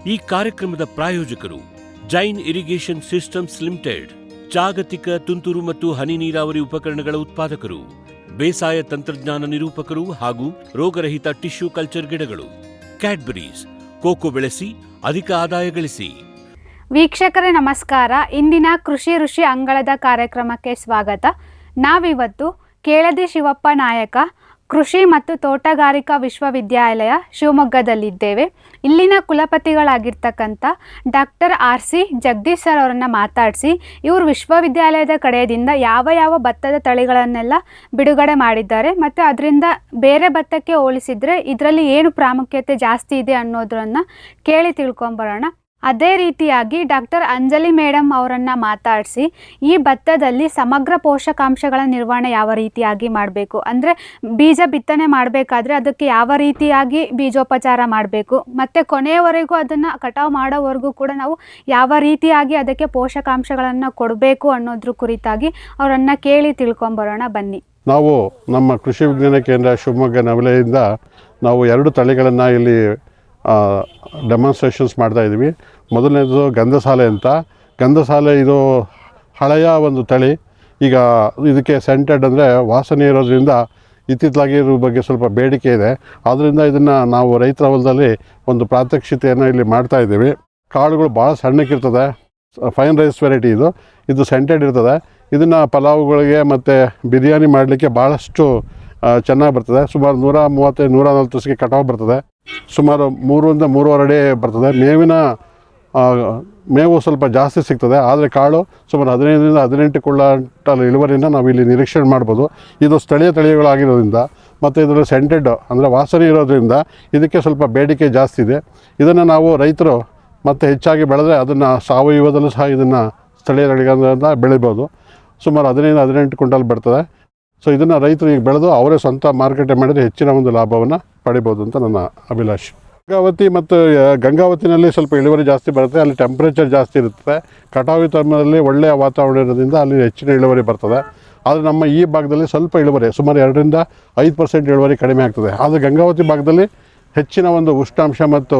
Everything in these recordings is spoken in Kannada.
ಈ ಕಾರ್ಯಕ್ರಮದ ಪ್ರಾಯೋಜಕರು ಜೈನ್ ಇರಿಗೇಷನ್ ಸಿಸ್ಟಮ್ಸ್ ಲಿಮಿಟೆಡ್, ಜಾಗತಿಕ ತುಂತುರು ಮತ್ತು ಹನಿ ನೀರಾವರಿ ಉಪಕರಣಗಳ ಉತ್ಪಾದಕರು, ಬೇಸಾಯ ತಂತ್ರಜ್ಞಾನ ನಿರೂಪಕರು ಹಾಗೂ ರೋಗರಹಿತ ಟಿಶ್ಯೂ ಕಲ್ಚರ್ ಗಿಡಗಳು. ಕ್ಯಾಡ್ಬರೀಸ್, ಕೋಕೋ ಬೆಳೆಸಿ ಅಧಿಕ ಆದಾಯ ಗಳಿಸಿ. ವೀಕ್ಷಕರೇ ನಮಸ್ಕಾರ. ಇಂದಿನ ಕೃಷಿ ಋಷಿ ಅಂಗಳದ ಕಾರ್ಯಕ್ರಮಕ್ಕೆ ಸ್ವಾಗತ. ನಾವಿವತ್ತು ಕೇಳದಿ ಶಿವಪ್ಪ ನಾಯಕ ಕೃಷಿ ಮತ್ತು ತೋಟಗಾರಿಕಾ ವಿಶ್ವವಿದ್ಯಾಲಯ ಶಿವಮೊಗ್ಗದಲ್ಲಿದ್ದೇವೆ. ಇಲ್ಲಿನ ಕುಲಪತಿಗಳಾಗಿರ್ತಕ್ಕಂಥ ಡಾಕ್ಟರ್ RC ಜಗದೀಶ್ ಸರ್ ಅವರನ್ನು ಮಾತಾಡಿಸಿ ಇವರು ವಿಶ್ವವಿದ್ಯಾಲಯದ ಕಡೆಯಿಂದ ಯಾವ ಭತ್ತದ ತಳಿಗಳನ್ನೆಲ್ಲ ಬಿಡುಗಡೆ ಮಾಡಿದ್ದಾರೆ ಮತ್ತು ಅದರಿಂದ ಬೇರೆ ಭತ್ತಕ್ಕೆ ಹೋಲಿಸಿದರೆ ಇದರಲ್ಲಿ ಏನು ಪ್ರಾಮುಖ್ಯತೆ ಜಾಸ್ತಿ ಇದೆ ಅನ್ನೋದನ್ನು ಕೇಳಿ ತಿಳ್ಕೊಂಬರೋಣ. ಅದೇ ರೀತಿಯಾಗಿ ಡಾಕ್ಟರ್ ಅಂಜಲಿ ಮೇಡಮ್ ಅವರನ್ನು ಮಾತಾಡಿಸಿ ಈ ಭತ್ತದಲ್ಲಿ ಸಮಗ್ರ ಪೋಷಕಾಂಶಗಳ ನಿರ್ವಹಣೆ ಯಾವ ರೀತಿಯಾಗಿ ಮಾಡಬೇಕು, ಅಂದರೆ ಬೀಜ ಬಿತ್ತನೆ ಮಾಡಬೇಕಾದ್ರೆ ಅದಕ್ಕೆ ಯಾವ ರೀತಿಯಾಗಿ ಬೀಜೋಪಚಾರ ಮಾಡಬೇಕು ಮತ್ತು ಕೊನೆಯವರೆಗೂ ಅದನ್ನು ಕಟಾವು ಮಾಡೋವರೆಗೂ ಕೂಡ ನಾವು ಯಾವ ರೀತಿಯಾಗಿ ಅದಕ್ಕೆ ಪೋಷಕಾಂಶಗಳನ್ನು ಕೊಡಬೇಕು ಅನ್ನೋದ್ರ ಕುರಿತಾಗಿ ಅವರನ್ನು ಕೇಳಿ ತಿಳ್ಕೊಂಬರೋಣ ಬನ್ನಿ. ನಾವು ನಮ್ಮ ಕೃಷಿ ವಿಜ್ಞಾನ ಕೇಂದ್ರ ಶಿವಮೊಗ್ಗ ನವಲೆಯಿಂದ ನಾವು 2 ತಳಿಗಳನ್ನು ಇಲ್ಲಿ ಡೆಮಾನ್ಸ್ಟ್ರೇಷನ್ಸ್ ಮಾಡ್ತಾಯಿದ್ವಿ. ಮೊದಲನೇದು ಗಂಧಸಾಲೆ ಅಂತ. ಗಂಧಸಾಲೆ ಇದು ಹಳೆಯ ಒಂದು ತಳಿ. ಈಗ ಇದಕ್ಕೆ ಸೆಂಟೆಡ್ ಅಂದರೆ ವಾಸನೆ ಇರೋದ್ರಿಂದ ಇತ್ತಿತ್ತಲಾಗಿ ಇದ್ರ ಬಗ್ಗೆ ಸ್ವಲ್ಪ ಬೇಡಿಕೆ ಇದೆ. ಆದ್ದರಿಂದ ಇದನ್ನು ನಾವು ರೈತರ ಹೊಲದಲ್ಲಿ ಒಂದು ಪ್ರಾತ್ಯಕ್ಷಿತೆಯನ್ನು ಇಲ್ಲಿ ಮಾಡ್ತಾಯಿದ್ದೀವಿ. ಕಾಳುಗಳು ಭಾಳ ಸಣ್ಣಕ್ಕಿರ್ತದೆ. ಫೈನ್ ರೈಸ್ ವೆರೈಟಿ ಇದು ಸೆಂಟೆಡ್ ಇರ್ತದೆ. ಇದನ್ನು ಪಲಾವ್ಗಳಿಗೆ ಮತ್ತು ಬಿರಿಯಾನಿ ಮಾಡಲಿಕ್ಕೆ ಭಾಳಷ್ಟು ಚೆನ್ನಾಗಿ ಬರ್ತದೆ. ಸುಮಾರು 130-140 ದಿವಸಕ್ಕೆ ಕಟಾವು ಬರ್ತದೆ. ಸುಮಾರು 3 3.5 ಅಡಿ ಬರ್ತದೆ. ಮೇವು ಸ್ವಲ್ಪ ಜಾಸ್ತಿ ಸಿಗ್ತದೆ. ಆದರೆ ಕಾಳು ಸುಮಾರು 15-18 ಕ್ವಿಂಟಲ್ ಇಳುವರಿನ ನಾವು ಇಲ್ಲಿ ನಿರೀಕ್ಷಣೆ ಮಾಡ್ಬೋದು. ಇದು ಸ್ಥಳೀಯ ತಳಿಗಳಾಗಿರೋದ್ರಿಂದ ಮತ್ತು ಇದರಲ್ಲಿ ಸೆಂಟೆಡ್ ಅಂದರೆ ವಾಸನೆ ಇರೋದ್ರಿಂದ ಇದಕ್ಕೆ ಸ್ವಲ್ಪ ಬೇಡಿಕೆ ಜಾಸ್ತಿ ಇದೆ. ಇದನ್ನು ನಾವು ರೈತರು ಮತ್ತು ಹೆಚ್ಚಾಗಿ ಬೆಳೆದ್ರೆ ಅದನ್ನು ಸಾವಯವದಲ್ಲೂ ಸಹ ಇದನ್ನು ಸ್ಥಳೀಯ ತಳಿಗಳಿಂದ ಬೆಳಿಬೋದು. ಸುಮಾರು 15-18 ಕ್ವಿಂಟಲ್ ಬರ್ತದೆ. ಸೊ ಇದನ್ನು ರೈತರು ಈಗ ಬೆಳೆದು ಅವರೇ ಸ್ವಂತ ಮಾರುಕಟ್ಟೆ ಮಾಡಿದರೆ ಹೆಚ್ಚಿನ ಒಂದು ಲಾಭವನ್ನು ಪಡಿಬೋದು ಅಂತ ನನ್ನ ಅಭಿಲಾಷೆ. ಗಂಗಾವತಿ ಮತ್ತು ಗಂಗಾವತಿನಲ್ಲಿ ಸ್ವಲ್ಪ ಇಳುವರಿ ಜಾಸ್ತಿ ಬರುತ್ತೆ. ಅಲ್ಲಿ ಟೆಂಪ್ರೇಚರ್ ಜಾಸ್ತಿ ಇರುತ್ತೆ. ಕಟಾವು ಟೈಮಲ್ಲಿ ಒಳ್ಳೆಯ ವಾತಾವರಣ ಇರೋದ್ರಿಂದ ಅಲ್ಲಿ ಹೆಚ್ಚಿನ ಇಳುವರಿ ಬರ್ತದೆ. ಆದರೆ ನಮ್ಮ ಈ ಭಾಗದಲ್ಲಿ ಸ್ವಲ್ಪ ಇಳುವರಿ ಸುಮಾರು 2-5% ಇಳುವರಿ ಕಡಿಮೆ ಆಗ್ತದೆ. ಆದರೆ ಗಂಗಾವತಿ ಭಾಗದಲ್ಲಿ ಹೆಚ್ಚಿನ ಒಂದು ಉಷ್ಣಾಂಶ ಮತ್ತು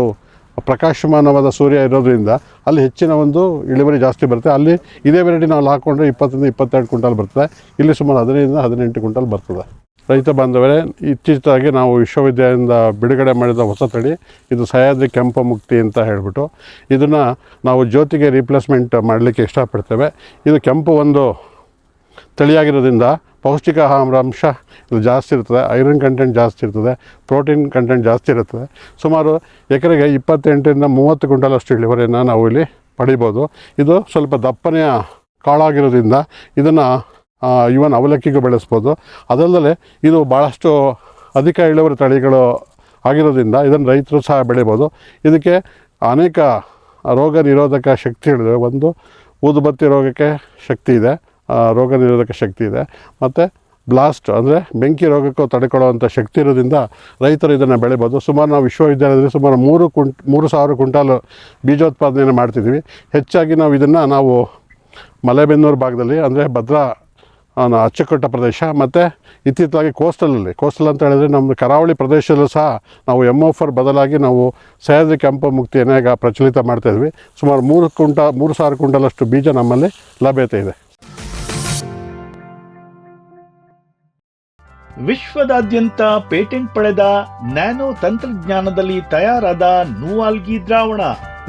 ಪ್ರಕಾಶಮಾನವಾದ ಸೂರ್ಯ ಇರೋದ್ರಿಂದ ಅಲ್ಲಿ ಹೆಚ್ಚಿನ ಒಂದು ಇಳುವರಿ ಜಾಸ್ತಿ ಬರುತ್ತೆ. ಅಲ್ಲಿ ಇದೇ ವೆರೈಟಿ ನಾವು ಹಾಕ್ಕೊಂಡ್ರೆ 20-22 ಕ್ವಿಂಟಲ್ ಬರ್ತದೆ. ಇಲ್ಲಿ ಸುಮಾರು 15-18 ಕ್ವಿಂಟಲ್ ಬರ್ತದೆ. ರೈತ ಬಾಂಧವರೇ, ಇತ್ತೀಚೆಗೆ ನಾವು ವಿಶ್ವವಿದ್ಯಾಲಯದಿಂದ ಬಿಡುಗಡೆ ಮಾಡಿದ ಹೊಸ ತಳಿ ಇದು ಸಹ್ಯಾದ್ರಿ ಕೆಂಪು ಮುಕ್ತಿ ಅಂತ ಹೇಳಿಬಿಟ್ಟು ಇದನ್ನು ನಾವು ಜ್ಯೋತಿಗೆ ರೀಪ್ಲೇಸ್ಮೆಂಟ್ ಮಾಡಲಿಕ್ಕೆ ಇಷ್ಟಪಡ್ತೇವೆ. ಇದು ಕೆಂಪು ಒಂದು ತಳಿಯಾಗಿರೋದ್ರಿಂದ ಪೌಷ್ಟಿಕಾಂಶ ಇದು ಜಾಸ್ತಿ ಇರ್ತದೆ. ಐರನ್ ಕಂಟೆಂಟ್ ಜಾಸ್ತಿ ಇರ್ತದೆ. ಪ್ರೋಟೀನ್ ಕಂಟೆಂಟ್ ಜಾಸ್ತಿ ಇರ್ತದೆ. ಸುಮಾರು ಎಕರೆಗೆ 28-30 ಕ್ವಿಂಟಲಷ್ಟು ಇಳುವರಿಯನ್ನು ನಾವು ಇಲ್ಲಿ ಪಡಿಬೋದು. ಇದು ಸ್ವಲ್ಪ ದಪ್ಪನೆಯ ಕಾಳಾಗಿರೋದ್ರಿಂದ ಇದನ್ನು ಇವನ್ ಅವಲಕ್ಕಿಗೂ ಬೆಳೆಸ್ಬೋದು. ಅದಲ್ಲದೆ ಇದು ಭಾಳಷ್ಟು ಅಧಿಕ ಇಳುವರಿ ತಳಿಗಳು ಆಗಿರೋದ್ರಿಂದ ಇದನ್ನು ರೈತರು ಸಹ ಬೆಳಿಬೋದು. ಇದಕ್ಕೆ ಅನೇಕ ರೋಗ ನಿರೋಧಕ ಶಕ್ತಿಗಳಿವೆ. ಒಂದು ಊದುಬತ್ತಿ ರೋಗಕ್ಕೆ ಶಕ್ತಿ ಇದೆ, ರೋಗ ನಿರೋಧಕ ಶಕ್ತಿ ಇದೆ. ಮತ್ತು ಬ್ಲಾಸ್ಟ್ ಅಂದರೆ ಬೆಂಕಿ ರೋಗಕ್ಕೂ ತಡೆಕೊಳ್ಳುವಂಥ ಶಕ್ತಿ ಇರೋದ್ರಿಂದ ರೈತರು ಇದನ್ನು ಬೆಳಿಬೋದು. ಸುಮಾರು ನಾವು ವಿಶ್ವವಿದ್ಯಾಲಯದಲ್ಲಿ ಸುಮಾರು 3,000 ಕ್ವಿಂಟಾಲ್ ಬೀಜೋತ್ಪಾದನೆಯನ್ನು ಮಾಡ್ತಿದ್ವಿ. ಹೆಚ್ಚಾಗಿ ನಾವು ಇದನ್ನು ಮಲೆಬೆನ್ನೂರು ಭಾಗದಲ್ಲಿ ಅಂದರೆ ಭದ್ರಾ ಅಚ್ಚುಕಟ್ಟ ಪ್ರದೇಶ ಮತ್ತು ಇತ್ತೀಚೆಗೆ ಕೋಸ್ಟಲ್ ಅಂತ ಹೇಳಿದ್ರೆ ನಮ್ಮದು ಕರಾವಳಿ ಪ್ರದೇಶದಲ್ಲೂ ಸಹ ನಾವು MO4 ಬದಲಾಗಿ ನಾವು ಸಹ್ಯಾದ್ರಿ ಕೆಂಪು ಮುಕ್ತಿಯನ್ನು ಈಗ ಪ್ರಚಲಿತ ಮಾಡ್ತಾಯಿದ್ವಿ. ಸುಮಾರು 3,000 ಕ್ವಿಂಟಲಷ್ಟು ಬೀಜ ನಮ್ಮಲ್ಲಿ ಲಭ್ಯತೆ ಇದೆ. ವಿಶ್ವದಾದ್ಯಂತ ಪೇಟೆಂಟ್ ಪಡೆದ ನ್ಯಾನೋ ತಂತ್ರಜ್ಞಾನದಲ್ಲಿ ತಯಾರಾದ ನೂವಾಲ್ಗಿ ದ್ರಾವಣ.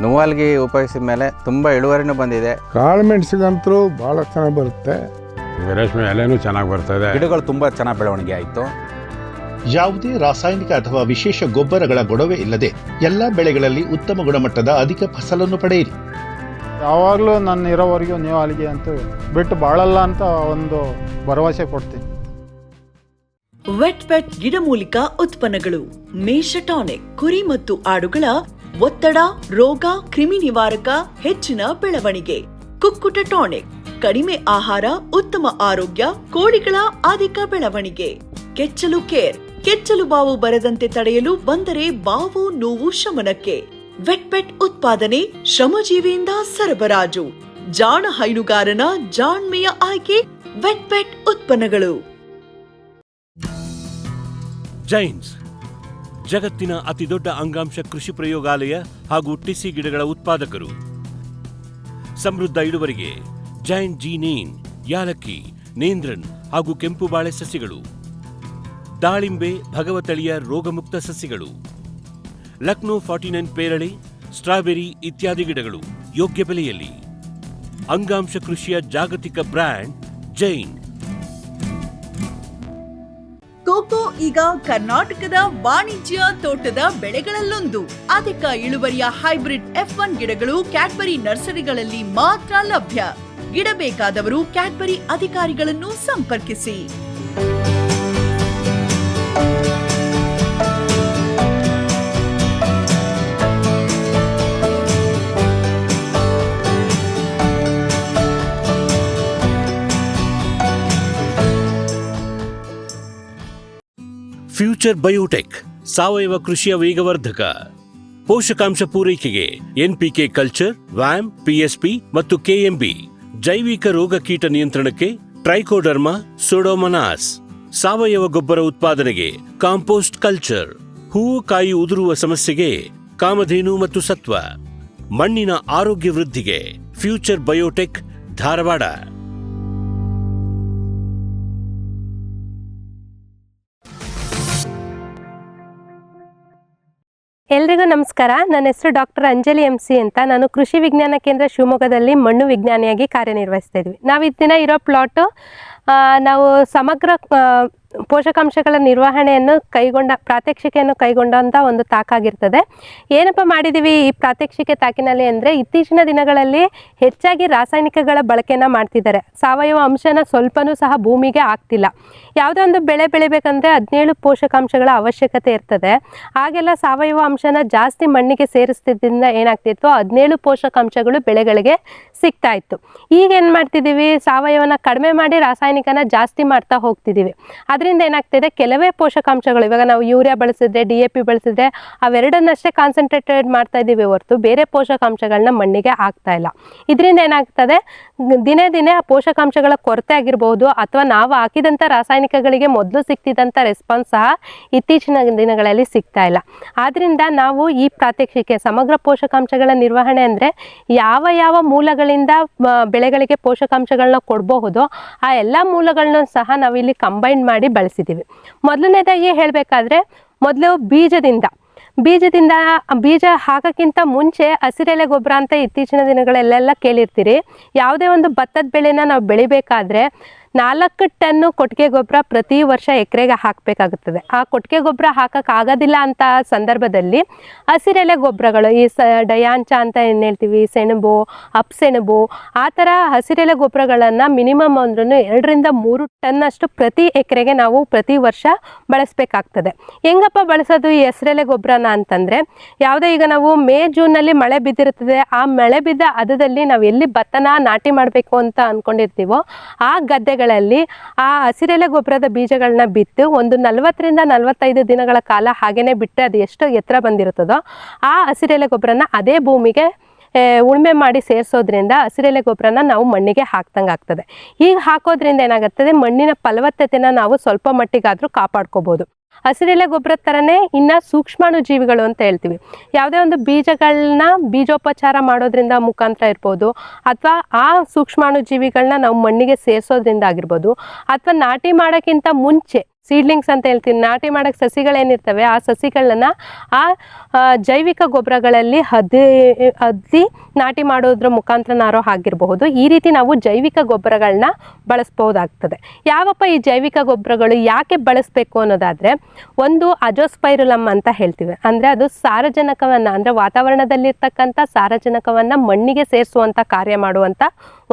ನೂವಾಲ್ಗಿ ಉಪಯೋಗಿಸಿದ ಮೇಲೆ ತುಂಬ ಇಳುವರಿನೂ ಬಂದಿದೆ. ಕಾಳು ಮೆಣಸಿಗಂತೂ ಭಾಳ ಚೆನ್ನಾಗಿ ಬರುತ್ತೆ. ರೇಷ್ಮೆ ಎಲೆನೂ ಚೆನ್ನಾಗಿ ಬರ್ತದೆ. ಗಿಡಗಳು ತುಂಬ ಚೆನ್ನಾಗಿ ಬೆಳವಣಿಗೆ ಆಯಿತು. ಯಾವುದೇ ರಾಸಾಯನಿಕ ಅಥವಾ ವಿಶೇಷ ಗೊಬ್ಬರಗಳ ಗೊಡವೆ ಇಲ್ಲದೆ ಎಲ್ಲ ಬೆಳೆಗಳಲ್ಲಿ ಉತ್ತಮ ಗುಣಮಟ್ಟದ ಅಧಿಕ ಫಸಲನ್ನು ಪಡೆಯಿರಿ. ಯಾವಾಗಲೂ ನನ್ನ ಇರೋವರೆಗೂ ನೀವು ಅಲ್ಲಿಗೆ ಅಂತ ಬಿಟ್ಟು ಬಾಳಲ್ಲ ಅಂತ ಒಂದು ಭರವಸೆ ಕೊಡ್ತೀನಿ. ವೆಟ್ ಗಿಡಮೂಲಿಕ ಉತ್ಪನ್ನಗಳು. ಮೇಷ ಟಾನಿಕ್, ಕುರಿ ಮತ್ತು ಆಡುಗಳ ಒತ್ತಡ, ರೋಗ, ಕ್ರಿಮಿ ನಿವಾರಕ, ಹೆಚ್ಚಿನ ಬೆಳವಣಿಗೆ. ಕುಕ್ಕುಟ ಟಾನಿಕ್, ಕಡಿಮೆ ಆಹಾರ, ಉತ್ತಮ ಆರೋಗ್ಯ, ಕೋಳಿಗಳ ಅಧಿಕ ಬೆಳವಣಿಗೆ. ಕೆಚ್ಚಲು ಕೇರ್, ಕೆಚ್ಚಲು ಬಾವು ಬರದಂತೆ ತಡೆಯಲು ಬಂದರೆ ಬಾವು ನೋವು ಶಮನಕ್ಕೆ. ವೆಟ್ ಉತ್ಪಾದನೆ, ಶ್ರಮಜೀವಿಯಿಂದ ಸರಬರಾಜು. ಜಾಣ ಹೈನುಗಾರನ ಜಾಣ್ಮೆಯ ಆಯ್ಕೆ ವೆಟ್ ಉತ್ಪನ್ನಗಳು. ಜೈನ್ಸ್ ಜಗತ್ತಿನ ಅತಿದೊಡ್ಡ ಅಂಗಾಂಶ ಕೃಷಿ ಪ್ರಯೋಗಾಲಯ ಹಾಗೂ ಟಿಸಿ ಗಿಡಗಳ ಉತ್ಪಾದಕರು. ಸಮೃದ್ಧ ಇಳುವರಿಗೆ ಜೈನ್ ಜೀನೇನ್, ಯಾಲಕ್ಕಿ, ನೇಂದ್ರನ್ ಹಾಗೂ ಕೆಂಪು ಬಾಳೆ ಸಸಿಗಳು, ದಾಳಿಂಬೆ, ಭಗವತಳಿಯ ರೋಗಮುಕ್ತ ಸಸಿಗಳು, ಲಕ್ನೋ 49 ಪೇರಳೆ, ಸ್ಟ್ರಾಬೆರಿ ಇತ್ಯಾದಿ ಗಿಡಗಳು ಯೋಗ್ಯ ಬೆಲೆಯಲ್ಲಿ. ಅಂಗಾಂಶ ಕೃಷಿಯ ಜಾಗತಿಕ ಬ್ರ್ಯಾಂಡ್ ಜೈನ್. ಕೋಕೋ ಈಗ ಕರ್ನಾಟಕದ ವಾಣಿಜ್ಯ ತೋಟದ ಬೆಳೆಗಳಲ್ಲೊಂದು. ಅಧಿಕ ಇಳುವರಿಯ ಹೈಬ್ರಿಡ್ F1 ಗಿಡಗಳು ಕ್ಯಾಡ್ಬರಿ ನರ್ಸರಿಗಳಲ್ಲಿ ಮಾತ್ರ ಲಭ್ಯ. ಗಿಡ ಬೇಕಾದವರು ಕ್ಯಾಡ್ಬರಿ ಅಧಿಕಾರಿಗಳನ್ನು ಸಂಪರ್ಕಿಸಿ. ಫ್ಯೂಚರ್ ಬಯೋಟೆಕ್ ಸಾವಯವ ಕೃಷಿಯ ವೇಗವರ್ಧಕ. ಪೋಷಕಾಂಶ ಪೂರೈಕೆಗೆ NPK ಕಲ್ಚರ್, ವ್ಯಾಮ್, PSP ಮತ್ತು KMB. ಜೈವಿಕ ರೋಗ ಕೀಟ ನಿಯಂತ್ರಣಕ್ಕೆ ಟ್ರೈಕೋಡರ್ಮಾ, ಸೂಡೋಮನಾಸ್. ಸಾವಯವ ಗೊಬ್ಬರ ಉತ್ಪಾದನೆಗೆ ಕಾಂಪೋಸ್ಟ್ ಕಲ್ಚರ್. ಹೂವು ಕಾಯಿ ಉದುರುವ ಸಮಸ್ಯೆಗೆ ಕಾಮಧೇನು ಮತ್ತು ಸತ್ವ. ಮಣ್ಣಿನ ಆರೋಗ್ಯ ವೃದ್ಧಿಗೆ ಫ್ಯೂಚರ್ ಬಯೋಟೆಕ್, ಧಾರವಾಡ. ಎಲ್ರಿಗೂ ನಮಸ್ಕಾರ. ನನ್ನ ಹೆಸರು ಡಾಕ್ಟರ್ ಅಂಜಲಿ MC ಅಂತ. ನಾನು ಕೃಷಿ ವಿಜ್ಞಾನ ಕೇಂದ್ರ ಶಿವಮೊಗ್ಗದಲ್ಲಿ ಮಣ್ಣು ವಿಜ್ಞಾನಿಯಾಗಿ ಕಾರ್ಯನಿರ್ವಹಿಸ್ತಾ ಇದ್ವಿ. ನಾವು ಇದನ್ನ ಇರೋ ಪ್ಲಾಟು ನಾವು ಸಮಗ್ರ ಪೋಷಕಾಂಶಗಳ ನಿರ್ವಹಣೆಯನ್ನು ಪ್ರಾತ್ಯಕ್ಷಿಕೆಯನ್ನು ಕೈಗೊಂಡಂಥ ಒಂದು ತಾಕಾಗಿರ್ತದೆ. ಏನಪ್ಪ ಮಾಡಿದ್ದೀವಿ ಈ ಪ್ರಾತ್ಯಕ್ಷಿಕೆ ತಾಕಿನಲ್ಲಿ ಅಂದರೆ, ಇತ್ತೀಚಿನ ದಿನಗಳಲ್ಲಿ ಹೆಚ್ಚಾಗಿ ರಾಸಾಯನಿಕಗಳ ಬಳಕೆಯನ್ನು ಮಾಡ್ತಿದ್ದಾರೆ. ಸಾವಯವ ಅಂಶನ ಸ್ವಲ್ಪನೂ ಸಹ ಭೂಮಿಗೆ ಆಗ್ತಿಲ್ಲ. ಯಾವುದೇ ಒಂದು ಬೆಳೆ ಬೆಳಿಬೇಕಂದ್ರೆ 17 ಪೋಷಕಾಂಶಗಳ ಅವಶ್ಯಕತೆ ಇರ್ತದೆ. ಆಗೆಲ್ಲ ಸಾವಯವ ಅಂಶನ ಜಾಸ್ತಿ ಮಣ್ಣಿಗೆ ಸೇರಿಸ್ತಿದ್ದರಿಂದ ಏನಾಗ್ತಿತ್ತು, 17 ಪೋಷಕಾಂಶಗಳು ಬೆಳೆಗಳಿಗೆ ಸಿಗ್ತಾ ಇತ್ತು. ಈಗ ಏನು ಮಾಡ್ತಿದ್ದೀವಿ, ಸಾವಯವನ ಕಡಿಮೆ ಮಾಡಿ ರಾಸಾಯನಿಕನ ಜಾಸ್ತಿ ಮಾಡ್ತಾ ಹೋಗ್ತಿದ್ದೀವಿ. ಅದರಿಂದ ಏನಾಗ್ತಿದೆ, ಕೆಲವೇ ಪೋಷಕಾಂಶಗಳು, ಇವಾಗ ನಾವು ಯೂರಿಯಾ ಬಳಸಿದ್ರೆ, DAP ಬಳಸಿದ್ರೆ ಅವೆರಡನ್ನಷ್ಟೇ ಕಾನ್ಸಂಟ್ರೇಟೆಡ್ ಮಾಡ್ತಾ ಇದ್ದೀವಿ ಹೊರತು ಬೇರೆ ಪೋಷಕಾಂಶಗಳನ್ನ ಮಣ್ಣಿಗೆ ಆಗ್ತಾ ಇಲ್ಲ. ಇದರಿಂದ ಏನಾಗ್ತದೆ, ದಿನೇ ದಿನೇ ಆ ಪೋಷಕಾಂಶಗಳ ಕೊರತೆ ಆಗಿರ್ಬೋದು, ಅಥವಾ ನಾವು ಹಾಕಿದಂಥ ರಾಸಾಯನಿಕಗಳಿಗೆ ಮೊದಲು ಸಿಗ್ತಿದ್ದಂಥ ರೆಸ್ಪಾನ್ಸ್ ಸಹ ಇತ್ತೀಚಿನ ದಿನಗಳಲ್ಲಿ ಸಿಗ್ತಾ ಇಲ್ಲ. ಆದ್ದರಿಂದ ನಾವು ಈ ಪ್ರಾತ್ಯಕ್ಷಿಕೆ ಸಮಗ್ರ ಪೋಷಕಾಂಶಗಳ ನಿರ್ವಹಣೆ ಅಂದರೆ ಯಾವ ಯಾವ ಮೂಲಗಳಿಂದ ಬೆಳೆಗಳಿಗೆ ಪೋಷಕಾಂಶಗಳನ್ನ ಕೊಡಬಹುದು, ಆ ಎಲ್ಲ ಮೂಲಗಳನ್ನ ಸಹ ನಾವಿಲ್ಲಿ ಕಂಬೈನ್ ಮಾಡಿ ಬಳಸಿದ್ದೀವಿ. ಮೊದಲನೇದಾಗಿ ಹೇಳಬೇಕಾದ್ರೆ, ಮೊದಲು ಬೀಜ ಹಾಕೋಕ್ಕಿಂತ ಮುಂಚೆ ಹಸಿರೆಲೆ ಗೊಬ್ಬರ ಅಂತ ಇತ್ತೀಚಿನ ದಿನಗಳಲ್ಲೆಲ್ಲ ಕೇಳಿರ್ತೀರಿ. ಯಾವುದೇ ಒಂದು ಭತ್ತದ ಬೆಳೆನ ನಾವು ಬೆಳಿಬೇಕಾದ್ರೆ 4 ಟನ್ನು ಕೊಟ್ಟಿಗೆ ಗೊಬ್ಬರ ಪ್ರತಿ ವರ್ಷ ಎಕರೆಗೆ ಹಾಕಬೇಕಾಗುತ್ತದೆ. ಆ ಕೊಟ್ಟಿಗೆ ಗೊಬ್ಬರ ಹಾಕೋಕ್ಕಾಗೋದಿಲ್ಲ ಅಂತ ಸಂದರ್ಭದಲ್ಲಿ ಹಸಿರೆಲೆ ಗೊಬ್ಬರಗಳು, ಈ ಡಯಾಂಚ ಅಂತ ಏನು ಹೇಳ್ತೀವಿ, ಸೆಣಬು, ಅಪ್ಸೆಣಬು, ಆ ಥರ ಹಸಿರೆಲೆ ಗೊಬ್ಬರಗಳನ್ನು ಮಿನಿಮಮ್ ಅಂದ್ರೂ 2 ರಿಂದ 3 ಟನ್ನಷ್ಟು ಪ್ರತಿ ಎಕರೆಗೆ ನಾವು ಪ್ರತಿ ವರ್ಷ ಬಳಸಬೇಕಾಗ್ತದೆ. ಹೆಂಗಪ್ಪ ಬಳಸೋದು ಈ ಹಸಿರೆಲೆ ಗೊಬ್ಬರನ ಅಂತಂದರೆ, ಯಾವುದೇ ಈಗ ನಾವು ಮೇ ಜೂನಲ್ಲಿ ಮಳೆ ಬಿದ್ದಿರ್ತದೆ, ಆ ಮಳೆ ಬಿದ್ದ ಹದದಲ್ಲಿ ನಾವು ಎಲ್ಲಿ ಭತ್ತನ ನಾಟಿ ಮಾಡಬೇಕು ಅಂತ ಅಂದ್ಕೊಂಡಿರ್ತೀವೋ ಆ ಗದ್ದೆಗಳಲ್ಲಿ ಆ ಹಸಿರೆಲೆ ಗೊಬ್ಬರದ ಬೀಜಗಳನ್ನ ಬಿತ್ತು ಒಂದು 40 ರಿಂದ 45 ದಿನಗಳ ಕಾಲ ಹಾಗೇನೆ ಬಿಟ್ಟರೆ ಅದು ಎಷ್ಟು ಎತ್ತರ ಬಂದಿರುತ್ತದೋ ಆ ಹಸಿರೆಲೆ ಗೊಬ್ಬರನ ಅದೇ ಭೂಮಿಗೆ ಉಳುಮೆ ಮಾಡಿ ಸೇರಿಸೋದ್ರಿಂದ ಹಸಿರೆಲೆ ಗೊಬ್ಬರನ ನಾವು ಮಣ್ಣಿಗೆ ಹಾಕ್ದಂಗೆ ಆಗ್ತದೆ. ಹೀಗೆ ಹಾಕೋದ್ರಿಂದ ಏನಾಗುತ್ತದೆ, ಮಣ್ಣಿನ ಫಲವತ್ತತೆನ ನಾವು ಸ್ವಲ್ಪ ಮಟ್ಟಿಗಾದರೂ ಕಾಪಾಡ್ಕೋಬೋದು. ಹಸಿರೆಲೆ ಗೊಬ್ಬರದ ಥರನೇ ಇನ್ನು ಸೂಕ್ಷ್ಮಾಣು ಜೀವಿಗಳು ಅಂತ ಹೇಳ್ತೀವಿ. ಯಾವುದೇ ಒಂದು ಬೀಜಗಳನ್ನ ಬೀಜೋಪಚಾರ ಮಾಡೋದ್ರಿಂದ ಮುಖಾಂತರ ಇರ್ಬೋದು, ಅಥವಾ ಆ ಸೂಕ್ಷ್ಮಾಣು ಜೀವಿಗಳನ್ನ ನಾವು ಮಣ್ಣಿಗೆ ಸೇರಿಸೋದ್ರಿಂದ ಆಗಿರ್ಬೋದು, ಅಥವಾ ನಾಟಿ ಮಾಡೋಕ್ಕಿಂತ ಮುಂಚೆ ಸೀಡ್ಲಿಂಗ್ಸ್ ಅಂತ ಹೇಳ್ತೀನಿ, ನಾಟಿ ಮಾಡೋಕ್ಕೆ ಸಸಿಗಳೇನಿರ್ತವೆ ಆ ಸಸಿಗಳನ್ನ ಆ ಜೈವಿಕ ಗೊಬ್ಬರಗಳಲ್ಲಿ ಅದ್ದಿ ನಾಟಿ ಮಾಡೋದ್ರ ಮುಖಾಂತರನಾರೋ ಆಗಿರಬಹುದು. ಈ ರೀತಿ ನಾವು ಜೈವಿಕ ಗೊಬ್ಬರಗಳನ್ನ ಬಳಸ್ಬೋದಾಗ್ತದೆ. ಯಾವಪ್ಪ ಈ ಜೈವಿಕ ಗೊಬ್ಬರಗಳು ಯಾಕೆ ಬಳಸಬೇಕು ಅನ್ನೋದಾದರೆ, ಒಂದು ಅಜೋಸ್ಪೈರುಲಮ್ ಅಂತ ಹೇಳ್ತೀವಿ, ಅಂದರೆ ಅದು ಸಾರಜನಕವನ್ನು, ಅಂದರೆ ವಾತಾವರಣದಲ್ಲಿರ್ತಕ್ಕಂಥ ಸಾರಜನಕವನ್ನು ಮಣ್ಣಿಗೆ ಸೇರಿಸುವಂಥ ಕಾರ್ಯ ಮಾಡುವಂಥ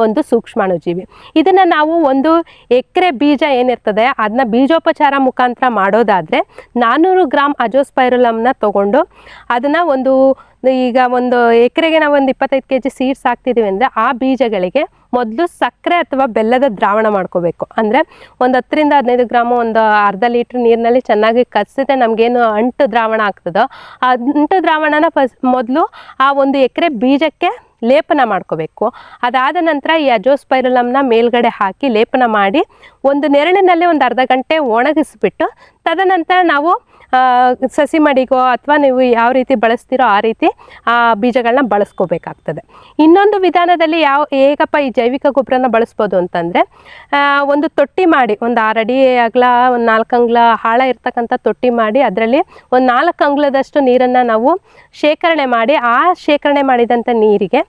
ಒಂದು ಸೂಕ್ಷ್ಮಾಣುಜೀವಿ. ಇದನ್ನು ನಾವು ಒಂದು ಎಕರೆ ಬೀಜ ಏನಿರ್ತದೆ ಅದನ್ನ ಬೀಜೋಪಚಾರ ಮುಖಾಂತರ ಮಾಡೋದಾದರೆ 400 ಗ್ರಾಮ್ ಅಜೋಸ್ಪೈರುಲಮ್ನ ತಗೊಂಡು ಅದನ್ನು ಈಗ ಒಂದು ಎಕರೆಗೆ ನಾವು ಒಂದು 25 kg ಸೀಡ್ಸ್ ಹಾಕ್ತಿದ್ದೀವಿ ಅಂದರೆ ಆ ಬೀಜಗಳಿಗೆ ಮೊದಲು ಸಕ್ಕರೆ ಅಥವಾ ಬೆಲ್ಲದ ದ್ರಾವಣ ಮಾಡ್ಕೋಬೇಕು. ಅಂದರೆ ಒಂದು 10 ರಿಂದ 15 ಗ್ರಾಮು ಒಂದು ಅರ್ಧ ಲೀಟ್ರ್ ನೀರಿನಲ್ಲಿ ಚೆನ್ನಾಗಿ ಕಸಿದ್ರೆ ನಮಗೇನು ಅಂಟು ದ್ರಾವಣ ಆಗ್ತದೋ ಆ ಅಂಟು ದ್ರಾವಣನ ಮೊದಲು ಆ ಒಂದು ಎಕರೆ ಬೀಜಕ್ಕೆ ಲೇಪನ ಮಾಡ್ಕೋಬೇಕು. ಅದಾದ ನಂತರ ಈ ಅಜೋಸ್ಪೈರಲಮ್ನ ಮೇಲ್ಗಡೆ ಹಾಕಿ ಲೇಪನ ಮಾಡಿ ಒಂದು ನೆರಳಿನಲ್ಲಿ ಒಂದು ಅರ್ಧ ಗಂಟೆ ಒಣಗಿಸ್ಬಿಟ್ಟು ತದನಂತರ ನಾವು ಸಸಿ ಮಡಿಗೋ ಅಥವಾ ನೀವು ಯಾವ ರೀತಿ ಬಳಸ್ತೀರೋ ಆ ರೀತಿ ಬೀಜಗಳನ್ನ ಬಳಸ್ಕೋಬೇಕಾಗ್ತದೆ. ಇನ್ನೊಂದು ವಿಧಾನದಲ್ಲಿ ಹೇಗಪ್ಪ ಈ ಜೈವಿಕ ಗೊಬ್ಬರನ ಬಳಸ್ಬೋದು ಅಂತಂದರೆ, ಒಂದು ತೊಟ್ಟಿ ಮಾಡಿ ಒಂದು 6 ಅಡಿ ಅಗಲ ಒಂದು 4 ಅಂಗ್ಲ ಆಳ ಇರ್ತಕ್ಕಂಥ ತೊಟ್ಟಿ ಮಾಡಿ ಅದರಲ್ಲಿ ಒಂದು 4 ಅಂಗ್ಲದಷ್ಟು ನೀರನ್ನು ನಾವು ಶೇಖರಣೆ ಮಾಡಿ ಆ ಶೇಖರಣೆ ಮಾಡಿದಂಥ ನೀರಿಗೆ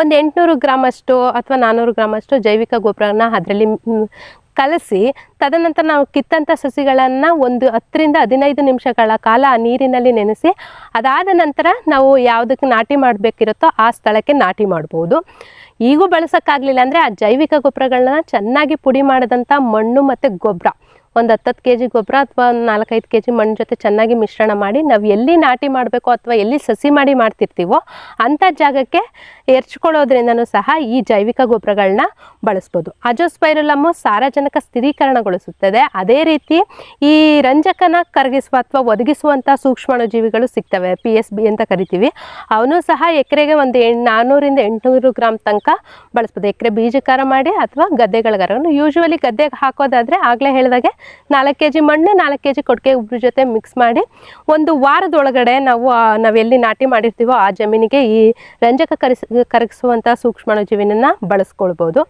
ಒಂದು 800 ಗ್ರಾಮಷ್ಟು ಅಥವಾ 400 ಗ್ರಾಮಷ್ಟು ಜೈವಿಕ ಗೊಬ್ಬರನ ಅದರಲ್ಲಿ ಕಲಸಿ ತದನಂತರ ನಾವು ಕಿತ್ತಂಥ ಸಸಿಗಳನ್ನು ಒಂದು 10 ರಿಂದ 15 ನಿಮಿಷಗಳ ಕಾಲ ಆ ನೀರಿನಲ್ಲಿ ನೆನೆಸಿ ಅದಾದ ನಂತರ ನಾವು ಯಾವುದಕ್ಕೆ ನಾಟಿ ಮಾಡಬೇಕಿರುತ್ತೋ ಆ ಸ್ಥಳಕ್ಕೆ ನಾಟಿ ಮಾಡ್ಬೋದು. ಈಗೂ ಬಳಸೋಕ್ಕಾಗಲಿಲ್ಲ ಅಂದರೆ ಆ ಜೈವಿಕ ಗೊಬ್ಬರಗಳನ್ನ ಚೆನ್ನಾಗಿ ಪುಡಿ ಮಾಡಿದಂಥ ಮಣ್ಣು ಮತ್ತು ಗೊಬ್ಬರ ಒಂದು 10 kg ಗೊಬ್ಬರ ಅಥವಾ ಒಂದು 4-5 kg ಮಣ್ಣು ಜೊತೆ ಚೆನ್ನಾಗಿ ಮಿಶ್ರಣ ಮಾಡಿ ನಾವು ಎಲ್ಲಿ ನಾಟಿ ಮಾಡಬೇಕು ಅಥವಾ ಎಲ್ಲಿ ಸಸಿ ಮಾಡಿ ಮಾಡ್ತಿರ್ತೀವೋ ಅಂಥ ಜಾಗಕ್ಕೆ ಎರ್ಚ್ಕೊಳ್ಳೋದ್ರಿಂದನೂ ಸಹ ಈ ಜೈವಿಕ ಗೊಬ್ಬರಗಳನ್ನ ಬಳಸ್ಬೋದು. ಅಜೋಸ್ಪೈರಲಮ್ಮು ಸಾರಜನಕ ಸ್ಥಿರೀಕರಣಗೊಳಿಸುತ್ತದೆ. ಅದೇ ರೀತಿ ಈ ರಂಜಕನ ಕರಗಿಸುವ ಅಥವಾ ಒದಗಿಸುವಂಥ ಸೂಕ್ಷ್ಮಾಣುಜೀವಿಗಳು ಸಿಗ್ತವೆ, PSB ಅಂತ ಕರಿತೀವಿ. ಅವನು ಸಹ ಎಕರೆಗೆ ಒಂದು 400 ರಿಂದ 800 ಗ್ರಾಮ್ ತನಕ ಬಳಸ್ಬೋದು. ಎಕರೆ ಬೀಜಕಾರ ಮಾಡಿ ಅಥವಾ ಗದ್ದೆಗಳಿಗಾರ ಯೂಶ್ವಲಿ ಗದ್ದೆಗೆ ಹಾಕೋದಾದರೆ ಆಗಲೇ ಹೇಳಿದಾಗೆ 4 kg ಮಣ್ಣು 4 kg ಕೊಟ್ಟಿಗೆ ಗೊಬ್ಬರ ಜೊತೆ ಮಿಕ್ಸ್ ಮಾಡಿ ಒಂದು ವಾರದೊಳಗಡೆ ನಾವೆಲ್ಲಿ ನಾಟಿ ಮಾಡಿರ್ತೀವೋ ಆ ಜಮೀನಿಗೆ ಈ ರಂಜಕ ಕರಗಿಸುವಂಥ ಸೂಕ್ಷ್ಮಾಣುಜೀವಿನ ಬಳಸ್ಕೊಳ್ಬೋದು.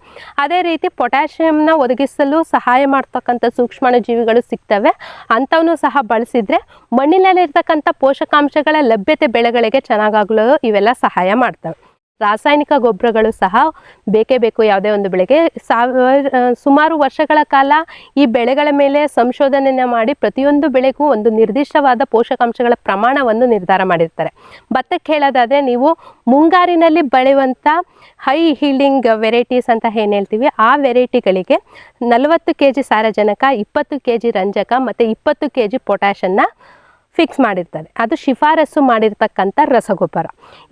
ಅದೇ ರೀತಿ ಪೊಟ್ಯಾಷಿಯಂನ ಒದಗಿಸಲು ಸಹಾಯ ಮಾಡ್ತಕ್ಕಂಥ ಸೂಕ್ಷ್ಮಾಣುಜೀವಿಗಳು ಸಿಗ್ತವೆ. ಅಂಥವನ್ನೂ ಸಹ ಬಳಸಿದರೆ ಮಣ್ಣಿನಲ್ಲಿರ್ತಕ್ಕಂಥ ಪೋಷಕಾಂಶಗಳ ಲಭ್ಯತೆ ಬೆಳೆಗಳಿಗೆ ಚೆನ್ನಾಗಾಗಲು ಇವೆಲ್ಲ ಸಹಾಯ ಮಾಡ್ತವೆ. ರಾಸಾಯನಿಕ ಗೊಬ್ಬರಗಳು ಸಹ ಬೇಕೇ ಬೇಕು ಯಾವುದೇ ಒಂದು ಬೆಳೆಗೆ. ಸುಮಾರು ವರ್ಷಗಳ ಕಾಲ ಈ ಬೆಳೆಗಳ ಮೇಲೆ ಸಂಶೋಧನೆಯನ್ನು ಮಾಡಿ ಪ್ರತಿಯೊಂದು ಬೆಳೆಗೂ ಒಂದು ನಿರ್ದಿಷ್ಟವಾದ ಪೋಷಕಾಂಶಗಳ ಪ್ರಮಾಣವನ್ನು ನಿರ್ಧಾರ ಮಾಡಿರ್ತಾರೆ. ಭತ್ತಕ್ಕೆ ಹೇಳೋದಾದರೆ ನೀವು ಮುಂಗಾರಿನಲ್ಲಿ ಬೆಳೆಯುವಂಥ ಹೈ ಹೀಲ್ಡಿಂಗ್ ವೆರೈಟೀಸ್ ಅಂತ ಏನು ಹೇಳ್ತೀವಿ ಆ ವೆರೈಟಿಗಳಿಗೆ 40 kg ಸಾರಜನಕ, 20 kg ರಂಜಕ ಮತ್ತು 20 kg ಪೊಟ್ಯಾಷನ್ನ ಫಿಕ್ಸ್ ಮಾಡಿರ್ತಾರೆ. ಅದು ಶಿಫಾರಸು ಮಾಡಿರ್ತಕ್ಕಂಥ ರಸಗೊಬ್ಬರ.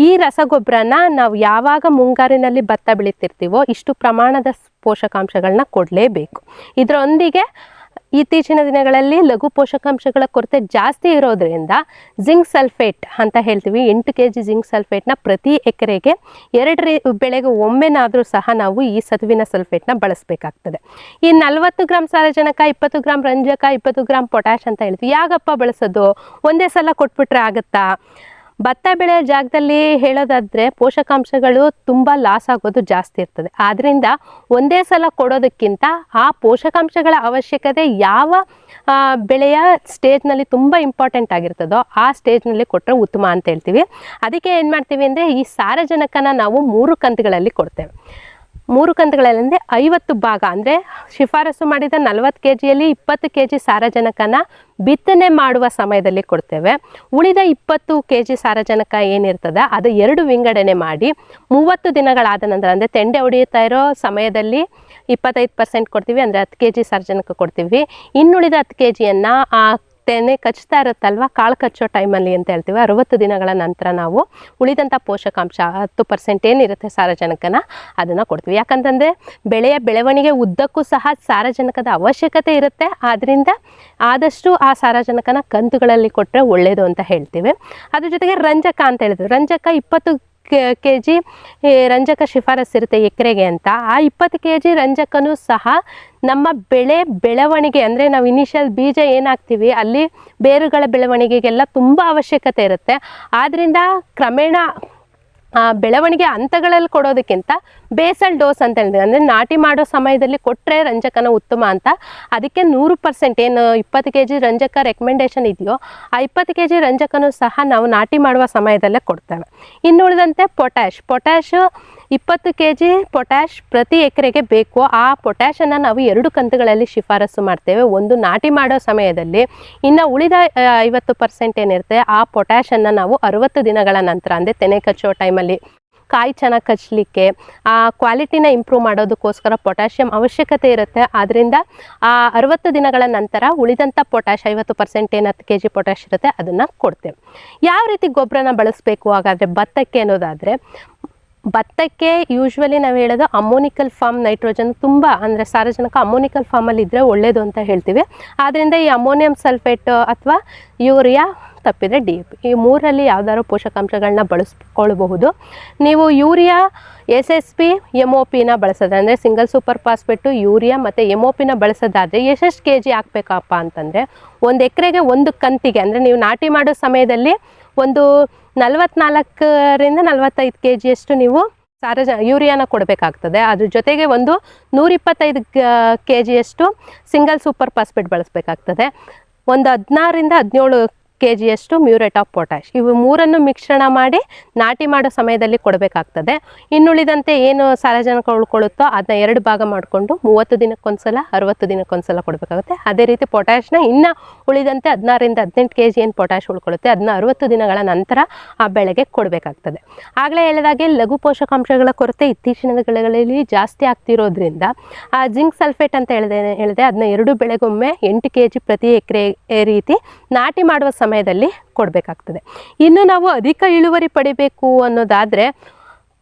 ಈ ರಸಗೊಬ್ಬರನ ನಾವು ಯಾವಾಗ ಮುಂಗಾರಿನಲ್ಲಿ ಭತ್ತ ಬೆಳೀತಿರ್ತೀವೋ ಇಷ್ಟು ಪ್ರಮಾಣದ ಪೋಷಕಾಂಶಗಳನ್ನ ಕೊಡಲೇಬೇಕು. ಇದರೊಂದಿಗೆ ಇತ್ತೀಚಿನ ದಿನಗಳಲ್ಲಿ ಲಘು ಪೋಷಕಾಂಶಗಳ ಕೊರತೆ ಜಾಸ್ತಿ ಇರೋದ್ರಿಂದ ಜಿಂಕ್ ಸಲ್ಫೇಟ್ ಅಂತ ಹೇಳ್ತೀವಿ, 8 kg ಜಿಂಕ್ ಸಲ್ಫೇಟ್ನ ಪ್ರತಿ ಎಕರೆಗೆ 2 ಬೆಳೆಗೆ ಒಮ್ಮೆನಾದರೂ ಸಹ ನಾವು ಈ ಸತುವಿನ ಸಲ್ಫೇಟ್ನ ಬಳಸಬೇಕಾಗ್ತದೆ. ಈ 40 ಗ್ರಾಮ್ ಸಾರಜನಕ, 20 ಗ್ರಾಮ್ ರಂಜಕ, 20 ಗ್ರಾಮ್ ಪೊಟ್ಯಾಷ್ ಅಂತ ಹೇಳ್ತೀವಿ. ಯಾಗಪ್ಪ ಬಳಸೋದು? ಒಂದೇ ಸಲ ಕೊಟ್ಬಿಟ್ರೆ ಆಗುತ್ತಾ? ಭತ್ತ ಬೆಳೆಯೋ ಜಾಗದಲ್ಲಿ ಹೇಳೋದಾದರೆ ಪೋಷಕಾಂಶಗಳು ತುಂಬ ಲಾಸ್ ಆಗೋದು ಜಾಸ್ತಿ ಇರ್ತದೆ. ಆದ್ದರಿಂದ ಒಂದೇ ಸಲ ಕೊಡೋದಕ್ಕಿಂತ ಆ ಪೋಷಕಾಂಶಗಳ ಅವಶ್ಯಕತೆ ಯಾವ ಬೆಳೆಯ ಸ್ಟೇಜ್ನಲ್ಲಿ ತುಂಬ ಇಂಪಾರ್ಟೆಂಟ್ ಆಗಿರ್ತದೋ ಆ ಸ್ಟೇಜ್ನಲ್ಲಿ ಕೊಟ್ಟರೆ ಉತ್ತಮ ಅಂತ ಹೇಳ್ತೀವಿ. ಅದಕ್ಕೆ ಏನು ಮಾಡ್ತೀವಿ ಅಂದರೆ ಈ ಸಾರಜನಕನ ನಾವು 3 ಕಂತುಗಳಲ್ಲಿ ಕೊಡ್ತೇವೆ. 3 ಕಂತುಗಳಲ್ಲಿ 50 ಭಾಗ ಅಂದರೆ ಶಿಫಾರಸು ಮಾಡಿದ 40 kgಯಲ್ಲಿ 20 kg ಸಾರಜನಕನ ಬಿತ್ತನೆ ಮಾಡುವ ಸಮಯದಲ್ಲಿ ಕೊಡ್ತೇವೆ. ಉಳಿದ 20 kg ಸಾರಜನಕ ಏನಿರ್ತದೆ ಅದು 2 ವಿಂಗಡಣೆ ಮಾಡಿ 30 ದಿನಗಳಾದ ನಂತರ ಅಂದರೆ ತೆಂಡೆ ಹೊಡೆಯುತ್ತಾ ಇರೋ ಸಮಯದಲ್ಲಿ 25% ಕೊಡ್ತೀವಿ, ಅಂದರೆ 10 kg ಸಾರಜನಕ ಕೊಡ್ತೀವಿ. ಇನ್ನುಳಿದ 10 kgಯನ್ನು ಆ ತೆನೆ ಕಚ್ತಾ ಇರುತ್ತಲ್ವ, ಕಾಳು ಕಚ್ಚೋ ಟೈಮಲ್ಲಿ ಅಂತ ಹೇಳ್ತೀವಿ, 60 ದಿನಗಳ ನಂತರ ನಾವು ಉಳಿದಂಥ ಪೋಷಕಾಂಶ 10% ಏನಿರುತ್ತೆ ಸಾರಜನಕನ ಅದನ್ನು ಕೊಡ್ತೀವಿ. ಯಾಕಂತಂದರೆ ಬೆಳೆಯ ಬೆಳವಣಿಗೆ ಉದ್ದಕ್ಕೂ ಸಹ ಸಾರಜನಕದ ಅವಶ್ಯಕತೆ ಇರುತ್ತೆ. ಆದ್ದರಿಂದ ಆದಷ್ಟು ಆ ಸಾರಜನಕನ ಕಂತುಗಳಲ್ಲಿ ಕೊಟ್ಟರೆ ಒಳ್ಳೆಯದು ಅಂತ ಹೇಳ್ತೀವಿ. ಅದ್ರ ಜೊತೆಗೆ ರಂಜಕ ಅಂತ ಹೇಳಿದ್ವಿ. ರಂಜಕ 20 kg ರಂಜಕ ಶಿಫಾರಸ್ಸಿರುತ್ತೆ ಎಕರೆಗೆ ಅಂತ. ಆ 20 kg ರಂಜಕನೂ ಸಹ ನಮ್ಮ ಬೆಳವಣಿಗೆ ಅಂದರೆ ನಾವು ಇನಿಷಿಯಲ್ ಬೀಜ ಏನಾಗ್ತೀವಿ ಅಲ್ಲಿ ಬೇರುಗಳ ಬೆಳವಣಿಗೆಗೆಲ್ಲ ತುಂಬ ಅವಶ್ಯಕತೆ ಇರುತ್ತೆ. ಆದ್ದರಿಂದ ಕ್ರಮೇಣ ಬೆಳವಣಿಗೆ ಹಂತಗಳಲ್ಲಿ ಕೊಡೋದಕ್ಕಿಂತ ಬೇಸಲ್ ಡೋಸ್ ಅಂತ ಹೇಳ್ತೀವಿ, ಅಂದರೆ ನಾಟಿ ಮಾಡೋ ಸಮಯದಲ್ಲಿ ಕೊಟ್ಟರೆ ರಂಜಕನ ಉತ್ತಮ ಅಂತ. ಅದಕ್ಕೆ 100% ಏನು 20 kg ರಂಜಕ ರೆಕಮೆಂಡೇಶನ್ ಇದೆಯೋ ಆ 20 kg ರಂಜಕನೂ ಸಹ ನಾವು ನಾಟಿ ಮಾಡುವ ಸಮಯದಲ್ಲೇ ಕೊಡ್ತೇವೆ. ಇನ್ನುಳಿದಂತೆ ಪೊಟ್ಯಾಷ್ 20 kg ಪೊಟ್ಯಾಷ್ ಪ್ರತಿ ಎಕರೆಗೆ ಬೇಕು. ಆ ಪೊಟ್ಯಾಷನ್ನು ನಾವು 2 ಕಂತುಗಳಲ್ಲಿ ಶಿಫಾರಸು ಮಾಡ್ತೇವೆ. ಒಂದು ನಾಟಿ ಮಾಡೋ ಸಮಯದಲ್ಲಿ, ಇನ್ನು ಉಳಿದ 50% ಏನಿರುತ್ತೆ ಆ ಪೊಟ್ಯಾಷನ್ನು ನಾವು 60 ದಿನಗಳ ನಂತರ ಅಂದರೆ ತೆನೆ ಕಚ್ಚೋ ಟೈಮಲ್ಲಿ ಕಾಯಿ ಚೆನ್ನಾಗಿ ಕಚ್ಚಲಿಕ್ಕೆ ಆ ಕ್ವಾಲಿಟಿನ ಇಂಪ್ರೂವ್ ಮಾಡೋದಕ್ಕೋಸ್ಕರ ಪೊಟ್ಯಾಷಿಯಂ ಅವಶ್ಯಕತೆ ಇರುತ್ತೆ. ಆದ್ದರಿಂದ ಆ 60 ದಿನಗಳ ನಂತರ ಉಳಿದಂಥ ಪೊಟ್ಯಾಷ್ 50% ಏನು 10 kg ಪೊಟ್ಯಾಷ್ ಇರುತ್ತೆ ಅದನ್ನು ಕೊಡ್ತೇವೆ. ಯಾವ ರೀತಿ ಗೊಬ್ಬರನ ಬಳಸಬೇಕು ಹಾಗಾದರೆ ಭತ್ತಕ್ಕೆ ಅನ್ನೋದಾದರೆ, ಭತ್ತಕ್ಕೆ ಯೂಶ್ವಲಿ ನಾವು ಹೇಳೋದು ಅಮೋನಿಕಲ್ ಫಾರ್ಮ್ ನೈಟ್ರೋಜನ್ ತುಂಬ ಅಂದರೆ ಸಾರಜನಕ ಅಮೋನಿಕಲ್ ಫಾರ್ಮಲ್ಲಿ ಇದ್ದರೆ ಒಳ್ಳೆಯದು ಅಂತ ಹೇಳ್ತೀವಿ. ಆದ್ದರಿಂದ ಈ ಅಮೋನಿಯಂ ಸಲ್ಫೇಟ್ ಅಥವಾ ಯೂರಿಯಾ ತಪ್ಪಿದರೆ DAP ಈ ಮೂರಲ್ಲಿ ಯಾವ್ದಾದ್ರು ಪೋಷಕಾಂಶಗಳನ್ನ ಬಳಸ್ಕೊಳ್ಬಹುದು. ನೀವು ಯೂರಿಯಾ SSP MOPನ ಬಳಸೋದು ಅಂದರೆ ಸಿಂಗಲ್ ಸೂಪರ್ ಫಾಸ್ಫೇಟು ಯೂರಿಯಾ ಮತ್ತು MOPನ ಬಳಸೋದಾದರೆ ಎಷ್ಟೆಷ್ಟು kg ಹಾಕಬೇಕಪ್ಪ ಅಂತಂದರೆ 1 ಎಕರೆಗೆ 1 ಕಂತಿಗೆ ಅಂದರೆ ನೀವು ನಾಟಿ ಮಾಡೋ ಸಮಯದಲ್ಲಿ ಒಂದು 44ರಿಂದ 45 kgಯಷ್ಟು ನೀವು ಯೂರಿಯಾನ ಕೊಡಬೇಕಾಗ್ತದೆ. ಅದ್ರ ಜೊತೆಗೆ ಒಂದು 125 kgಯಷ್ಟು ಸಿಂಗಲ್ ಸೂಪರ್ ಫಾಸ್ಫೇಟ್ ಬಳಸಬೇಕಾಗ್ತದೆ. ಒಂದು 16ರಿಂದ 17 kgಯಷ್ಟು ಮ್ಯೂರೇಟ್ ಆಫ್ ಪೊಟ್ಯಾಶ್. ಇವು ಮೂರನ್ನು ಮಿಶ್ರಣ ಮಾಡಿ ನಾಟಿ ಮಾಡೋ ಸಮಯದಲ್ಲಿ ಕೊಡಬೇಕಾಗ್ತದೆ. ಇನ್ನುಳಿದಂತೆ ಏನು ಸಾರಜನಕ ಉಳ್ಕೊಳ್ಳುತ್ತೋ ಅದನ್ನ 2 ಭಾಗ ಮಾಡಿಕೊಂಡು 30 ದಿನಕ್ಕೊಂದ್ಸಲ 60 ದಿನಕ್ಕೊಂದ್ಸಲ ಕೊಡಬೇಕಾಗುತ್ತೆ. ಅದೇ ರೀತಿ ಪೊಟ್ಯಾಶ್ನ ಇನ್ನು ಉಳಿದಂತೆ 16ರಿಂದ 18 kg ಏನು ಪೊಟ್ಯಾಶ್ ಉಳ್ಕೊಳ್ಳುತ್ತೆ ಅದನ್ನ 60 ದಿನಗಳ ನಂತರ ಆ ಬೆಳೆಗೆ ಕೊಡಬೇಕಾಗ್ತದೆ. ಆಗಲೇ ಹೇಳಿದಾಗೆ ಲಘು ಪೋಷಕಾಂಶಗಳ ಕೊರತೆ ಇತ್ತೀಚಿನ ದಿನಗಳಲ್ಲಿ ಜಾಸ್ತಿ ಆಗ್ತಿರೋದ್ರಿಂದ ಆ ಜಿಂಕ್ ಸಲ್ಫೇಟ್ ಅಂತ ಹೇಳಿದೆ ಅದನ್ನ 2 ಬೆಳೆಗೊಮ್ಮೆ 8 kg ಪ್ರತಿ ಎಕರೆ ರೀತಿ ನಾಟಿ ಮಾಡುವ ಸಮಯದಲ್ಲಿ ಕೊಡಬೇಕಾಗ್ತದೆ. ಇನ್ನು ನಾವು ಅಧಿಕ ಇಳುವರಿ ಪಡಿಬೇಕು ಅನ್ನೋದಾದರೆ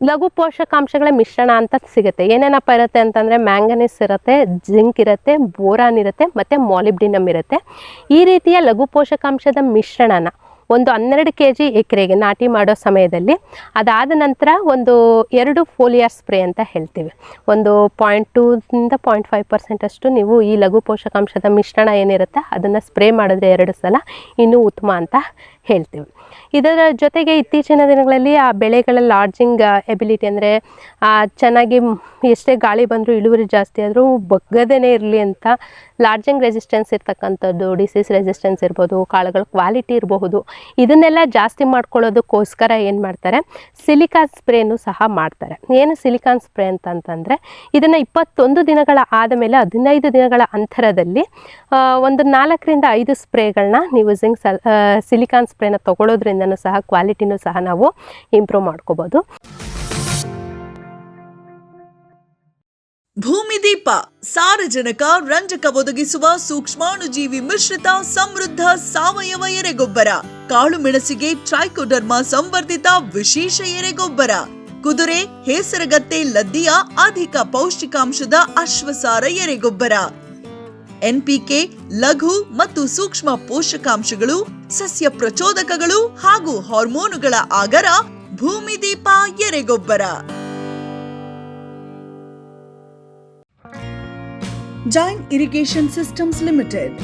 ಲಘು ಪೋಷಕಾಂಶಗಳ ಮಿಶ್ರಣ ಅಂತ ಸಿಗುತ್ತೆ. ಏನೇನಪ್ಪ ಇರುತ್ತೆ ಅಂತಂದರೆ ಮ್ಯಾಂಗನೀಸ್ ಇರುತ್ತೆ, ಜಿಂಕ್ ಇರುತ್ತೆ, ಬೋರಾನ್ ಇರುತ್ತೆ ಮತ್ತು ಮಾಲಿಬ್ಡಿನಮ್ ಇರುತ್ತೆ. ಈ ರೀತಿಯ ಲಘು ಪೋಷಕಾಂಶದ ಮಿಶ್ರಣನ ಒಂದು 12 kg ಎಕರೆಗೆ ನಾಟಿ ಮಾಡೋ ಸಮಯದಲ್ಲಿ ಅದಾದ ನಂತರ ಒಂದು 2 ಫೋಲಿಯರ್ ಸ್ಪ್ರೇ ಅಂತ ಹೇಳ್ತೀವಿ. ಒಂದು 0.2ರಿಂದ 0.5% ಅಷ್ಟು ನೀವು ಈ ಲಘು ಪೋಷಕಾಂಶದ ಮಿಶ್ರಣ ಏನಿರುತ್ತೆ ಅದನ್ನು ಸ್ಪ್ರೇ ಮಾಡಿದ್ರೆ 2 ಸಲ ಇನ್ನೂ ಉತ್ತಮ ಅಂತ ಹೇಳ್ತೀವಿ. ಇದರ ಜೊತೆಗೆ ಇತ್ತೀಚಿನ ದಿನಗಳಲ್ಲಿ ಆ ಬೆಳೆಗಳ ಲಾರ್ಜಿಂಗ್ ಎಬಿಲಿಟಿ ಅಂದರೆ ಚೆನ್ನಾಗಿ ಎಷ್ಟೇ ಗಾಳಿ ಬಂದರೂ ಇಳುವರಿ ಜಾಸ್ತಿ ಆದರೂ ಬಗ್ಗದೇ ಇರಲಿ ಅಂತ ಲಾರ್ಜಿಂಗ್ ರೆಸಿಸ್ಟೆನ್ಸ್ ಇರ್ತಕ್ಕಂಥದ್ದು, ಡಿಸೀಸ್ ರೆಸಿಸ್ಟೆನ್ಸ್ ಇರ್ಬೋದು, ಕಾಳುಗಳ ಕ್ವಾಲಿಟಿ ಇರಬಹುದು, ಇದನ್ನೆಲ್ಲ ಜಾಸ್ತಿ ಮಾಡ್ಕೊಳ್ಳೋದಕ್ಕೋಸ್ಕರ ಏನು ಮಾಡ್ತಾರೆ ಸಿಲಿಕಾನ್ ಸ್ಪ್ರೇನು ಸಹ ಮಾಡ್ತಾರೆ. ಏನು ಸಿಲಿಕಾನ್ ಸ್ಪ್ರೇ ಅಂತಂತಂದರೆ ಇದನ್ನು 21 ದಿನಗಳ ಆದಮೇಲೆ 15 ದಿನಗಳ ಅಂತರದಲ್ಲಿ ಒಂದು 4ರಿಂದ 5 ಸ್ಪ್ರೇಗಳನ್ನ ನೀವು ಸಿಲಿಕಾನ್ ಸ್ಪ್ರೇನ ತಗೊಳ್ಳೋದ್ರಿಂದನೂ ಸಹ ಕ್ವಾಲಿಟಿನೂ ಸಹ ನಾವು ಇಂಪ್ರೂವ್ ಮಾಡ್ಕೋಬೋದು. ಭೂಮಿದೀಪ ಸಾರಜನಕ ರಂಜಕ ಒದಗಿಸುವ ಸೂಕ್ಷ್ಮಾಣುಜೀವಿ ಮಿಶ್ರಿತ ಸಮೃದ್ಧ ಸಾವಯವ ಎರೆಗೊಬ್ಬರ. ಕಾಳು ಮೆಣಸಿಗೆ ಟ್ರೈಕೋಡರ್ಮಾ ಸಂವರ್ಧಿತ ವಿಶೇಷ ಎರೆಗೊಬ್ಬರ. ಕುದುರೆ, ಹೇಸರಗತ್ತೆ, ಲದ್ದಿಯ ಅಧಿಕ ಪೌಷ್ಟಿಕಾಂಶದ ಅಶ್ವಸಾರ ಎರೆಗೊಬ್ಬರ. NPK, ಲಘು ಮತ್ತು ಸೂಕ್ಷ್ಮ ಪೋಷಕಾಂಶಗಳು, ಸಸ್ಯ ಪ್ರಚೋದಕಗಳು ಹಾಗೂ ಹಾರ್ಮೋನುಗಳ ಆಗರ ಭೂಮಿದೀಪ ಎರೆಗೊಬ್ಬರ. ಜೈನ್ ಇರಿಗೇಷನ್ ಸಿಸ್ಟಮ್ಸ್ ಲಿಮಿಟೆಡ್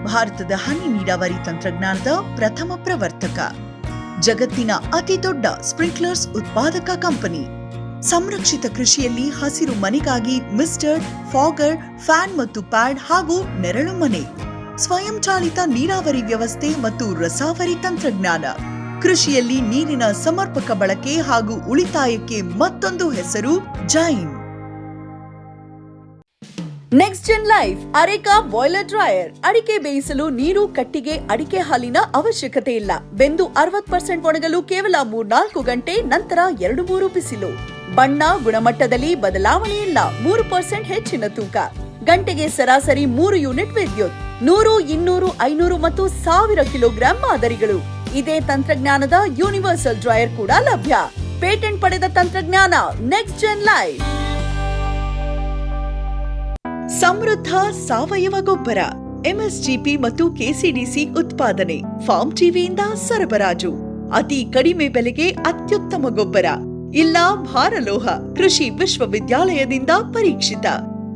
ಭಾರತದ ಹನಿ ನೀರಾವರಿ ತಂತ್ರಜ್ಞಾನದ ಪ್ರಥಮ ಪ್ರವರ್ತಕ. ಜಗತ್ತಿನ ಅತಿ ದೊಡ್ಡ ಸ್ಪ್ರಿಂಕ್ಲರ್ಸ್ ಉತ್ಪಾದಕ ಕಂಪನಿ. ಸಂರಕ್ಷಿತ ಕೃಷಿಯಲ್ಲಿ ಹಸಿರು ಮನೆಗಾಗಿ ಮಿಸ್ಟರ್, ಫಾಗರ್, ಫ್ಯಾನ್ ಮತ್ತು ಪ್ಯಾಡ್ ಹಾಗೂ ನೆರಳು ಮನೆ. ಸ್ವಯಂ ಚಾಲಿತ ನೀರಾವರಿ ವ್ಯವಸ್ಥೆ ಮತ್ತು ರಸಾವರಿ ತಂತ್ರಜ್ಞಾನ. ಕೃಷಿಯಲ್ಲಿ ನೀರಿನ ಸಮರ್ಪಕ ಬಳಕೆ ಹಾಗೂ ಉಳಿತಾಯಕ್ಕೆ ಮತ್ತೊಂದು ಹೆಸರು Jain. Next Zen life areca boiler dryer. ಅಡಿಕೆ ಬೇಯಿಸಲು ನೀರು, ಕಟ್ಟಿಗೆ, ಅಡಿಕೆ ಹಾಲಿನ ಅವಶ್ಯಕತೆ ಇಲ್ಲ. ಬೆಂದು 60% ಒಣಗಲು ಕೇವಲ 3-4 ಗಂಟೆ, ನಂತರ 2-3 ಬಿಸಿಲು. ಬಣ್ಣ, ಗುಣಮಟ್ಟದಲ್ಲಿ ಬದಲಾವಣೆ ಇಲ್ಲ. 3% ಹೆಚ್ಚಿನ ತೂಕ. ಗಂಟೆಗೆ ಸರಾಸರಿ 3 ಯೂನಿಟ್ ವಿದ್ಯುತ್. 100, 200, 500 ಮತ್ತು 1000 ಕಿಲೋಗ್ರಾಂ ಮಾದರಿಗಳು. ಇದೇ ತಂತ್ರಜ್ಞಾನದ ಯೂನಿವರ್ಸಲ್ ಡ್ರೈಯರ್ ಕೂಡ ಲಭ್ಯ. ಪೇಟೆಂಟ್ ಪಡೆದ ತಂತ್ರಜ್ಞಾನ ನೆಕ್ಸ್ಟ್ ಜೆನ್ ಲೈಫ್. ಸಮೃದ್ಧ ಸಾವಯವ ಗೊಬ್ಬರ. MSGP ಮತ್ತು KCDC ಉತ್ಪಾದನೆ. ಫಾರ್ಮ್ ಟಿವಿಯಿಂದ ಸರಬರಾಜು. ಅತಿ ಕಡಿಮೆ ಬೆಲೆಗೆ ಅತ್ಯುತ್ತಮ ಗೊಬ್ಬರ. ಇಲ್ಲ ಭಾರಲೋಹ. ಕೃಷಿ ವಿಶ್ವವಿದ್ಯಾಲಯದಿಂದ ಪರೀಕ್ಷಿತ.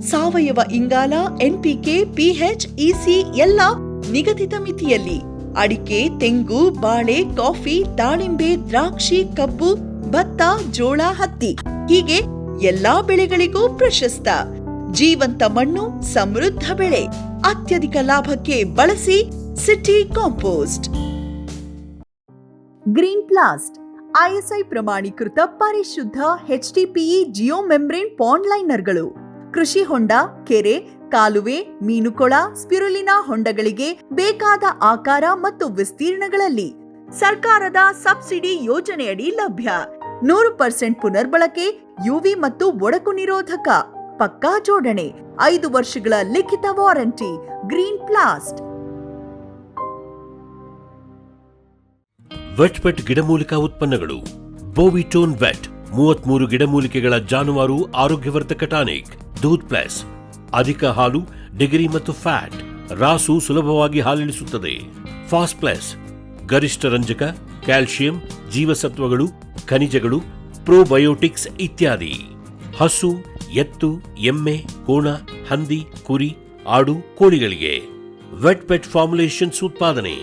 ಸಾವಯವ ಇಂಗಾಲ, NPK, PH, EC ಎಲ್ಲ ನಿಗದಿತ ಮಿತಿಯಲ್ಲಿ. ಅಡಿಕೆ, ತೆಂಗು, ಬಾಳೆ, ಕಾಫಿ, ದಾಳಿಂಬೆ, ದ್ರಾಕ್ಷಿ, ಕಬ್ಬು, ಭತ್ತ, ಜೋಳ, ಹತ್ತಿ ಹೀಗೆ ಎಲ್ಲಾ ಬೆಳೆಗಳಿಗೂ ಪ್ರಶಸ್ತ. ಜೀವಂತ ಮಣ್ಣು, ಸಮೃದ್ಧ ಬೆಳೆ. ಅತ್ಯಧಿಕ ಲಾಭಕ್ಕೆ ಬಳಸಿ ಸಿಟಿ ಕಾಂಪೋಸ್ಟ್. ಗ್ರೀನ್ ಪ್ಲಾಸ್ಟ್ ISI ಪ್ರಮಾಣೀಕೃತ ಪರಿಶುದ್ಧ HDPE ಜಿಯೋ ಮೆಂಬ್ರೇನ್ ಪಾಂಡ್ ಲೈನರ್ಗಳು. ಕೃಷಿ ಹೊಂಡ, ಕೆರೆ, ಕಾಲುವೆ, ಮೀನುಕೊಳ, ಸ್ಪಿರುಲಿನಾ ಹೊಂಡಗಳಿಗೆ ಬೇಕಾದ ಆಕಾರ ಮತ್ತು ವಿಸ್ತೀರ್ಣಗಳಲ್ಲಿ ಸರ್ಕಾರದ ಸಬ್ಸಿಡಿ ಯೋಜನೆಯಡಿ ಲಭ್ಯ. 100% ಪುನರ್ಬಳಕೆ, UV ಮತ್ತು ಒಡಕು ನಿರೋಧಕ, ಪಕ್ಕಾ ಜೋಡಣೆ, 5 ವರ್ಷಗಳ ಲಿಖಿತ ವಾರಂಟಿ. ಗ್ರೀನ್ ಪ್ಲಾಸ್ಟ್. ವೆಟ್ ಗಿಡಮೂಲಿಕಾ ಉತ್ಪನ್ನಗಳು. ಬೋವಿಟೋನ್ ವೆಟ್ 33 ಗಿಡಮೂಲಿಕೆಗಳ ಜಾನುವಾರು ಆರೋಗ್ಯವರ್ಧಕ ಟಾನಿಕ್ ದೂದ್ ಪ್ಲಸ್, ಅಧಿಕ ಹಾಲು, ಡಿಗ್ರಿ ಮತ್ತು ಫ್ಯಾಟ್, ರಾಸು ಸುಲಭವಾಗಿ ಹಾಲಿಳಿಸುತ್ತದೆ. ಫಾಸ್ಟ್ ಪ್ಲಸ್, ಗರಿಷ್ಠ ರಂಜಕ, ಕ್ಯಾಲ್ಸಿಯಂ, ಜೀವಸತ್ವಗಳು, ಖನಿಜಗಳು, ಪ್ರೋಬಯೋಟಿಕ್ಸ್ ಇತ್ಯಾದಿ. ಹಸು, ಎತ್ತು, ಎಮ್ಮೆ, ಕೋಣ, ಹಂದಿ, ಕುರಿ, ಆಡು, ಕೋಳಿಗಳಿಗೆ ವೆಟ್ ಪೆಟ್ ಫಾರ್ಮುಲೇಷನ್ಸ್ ಉತ್ಪಾದನೆ,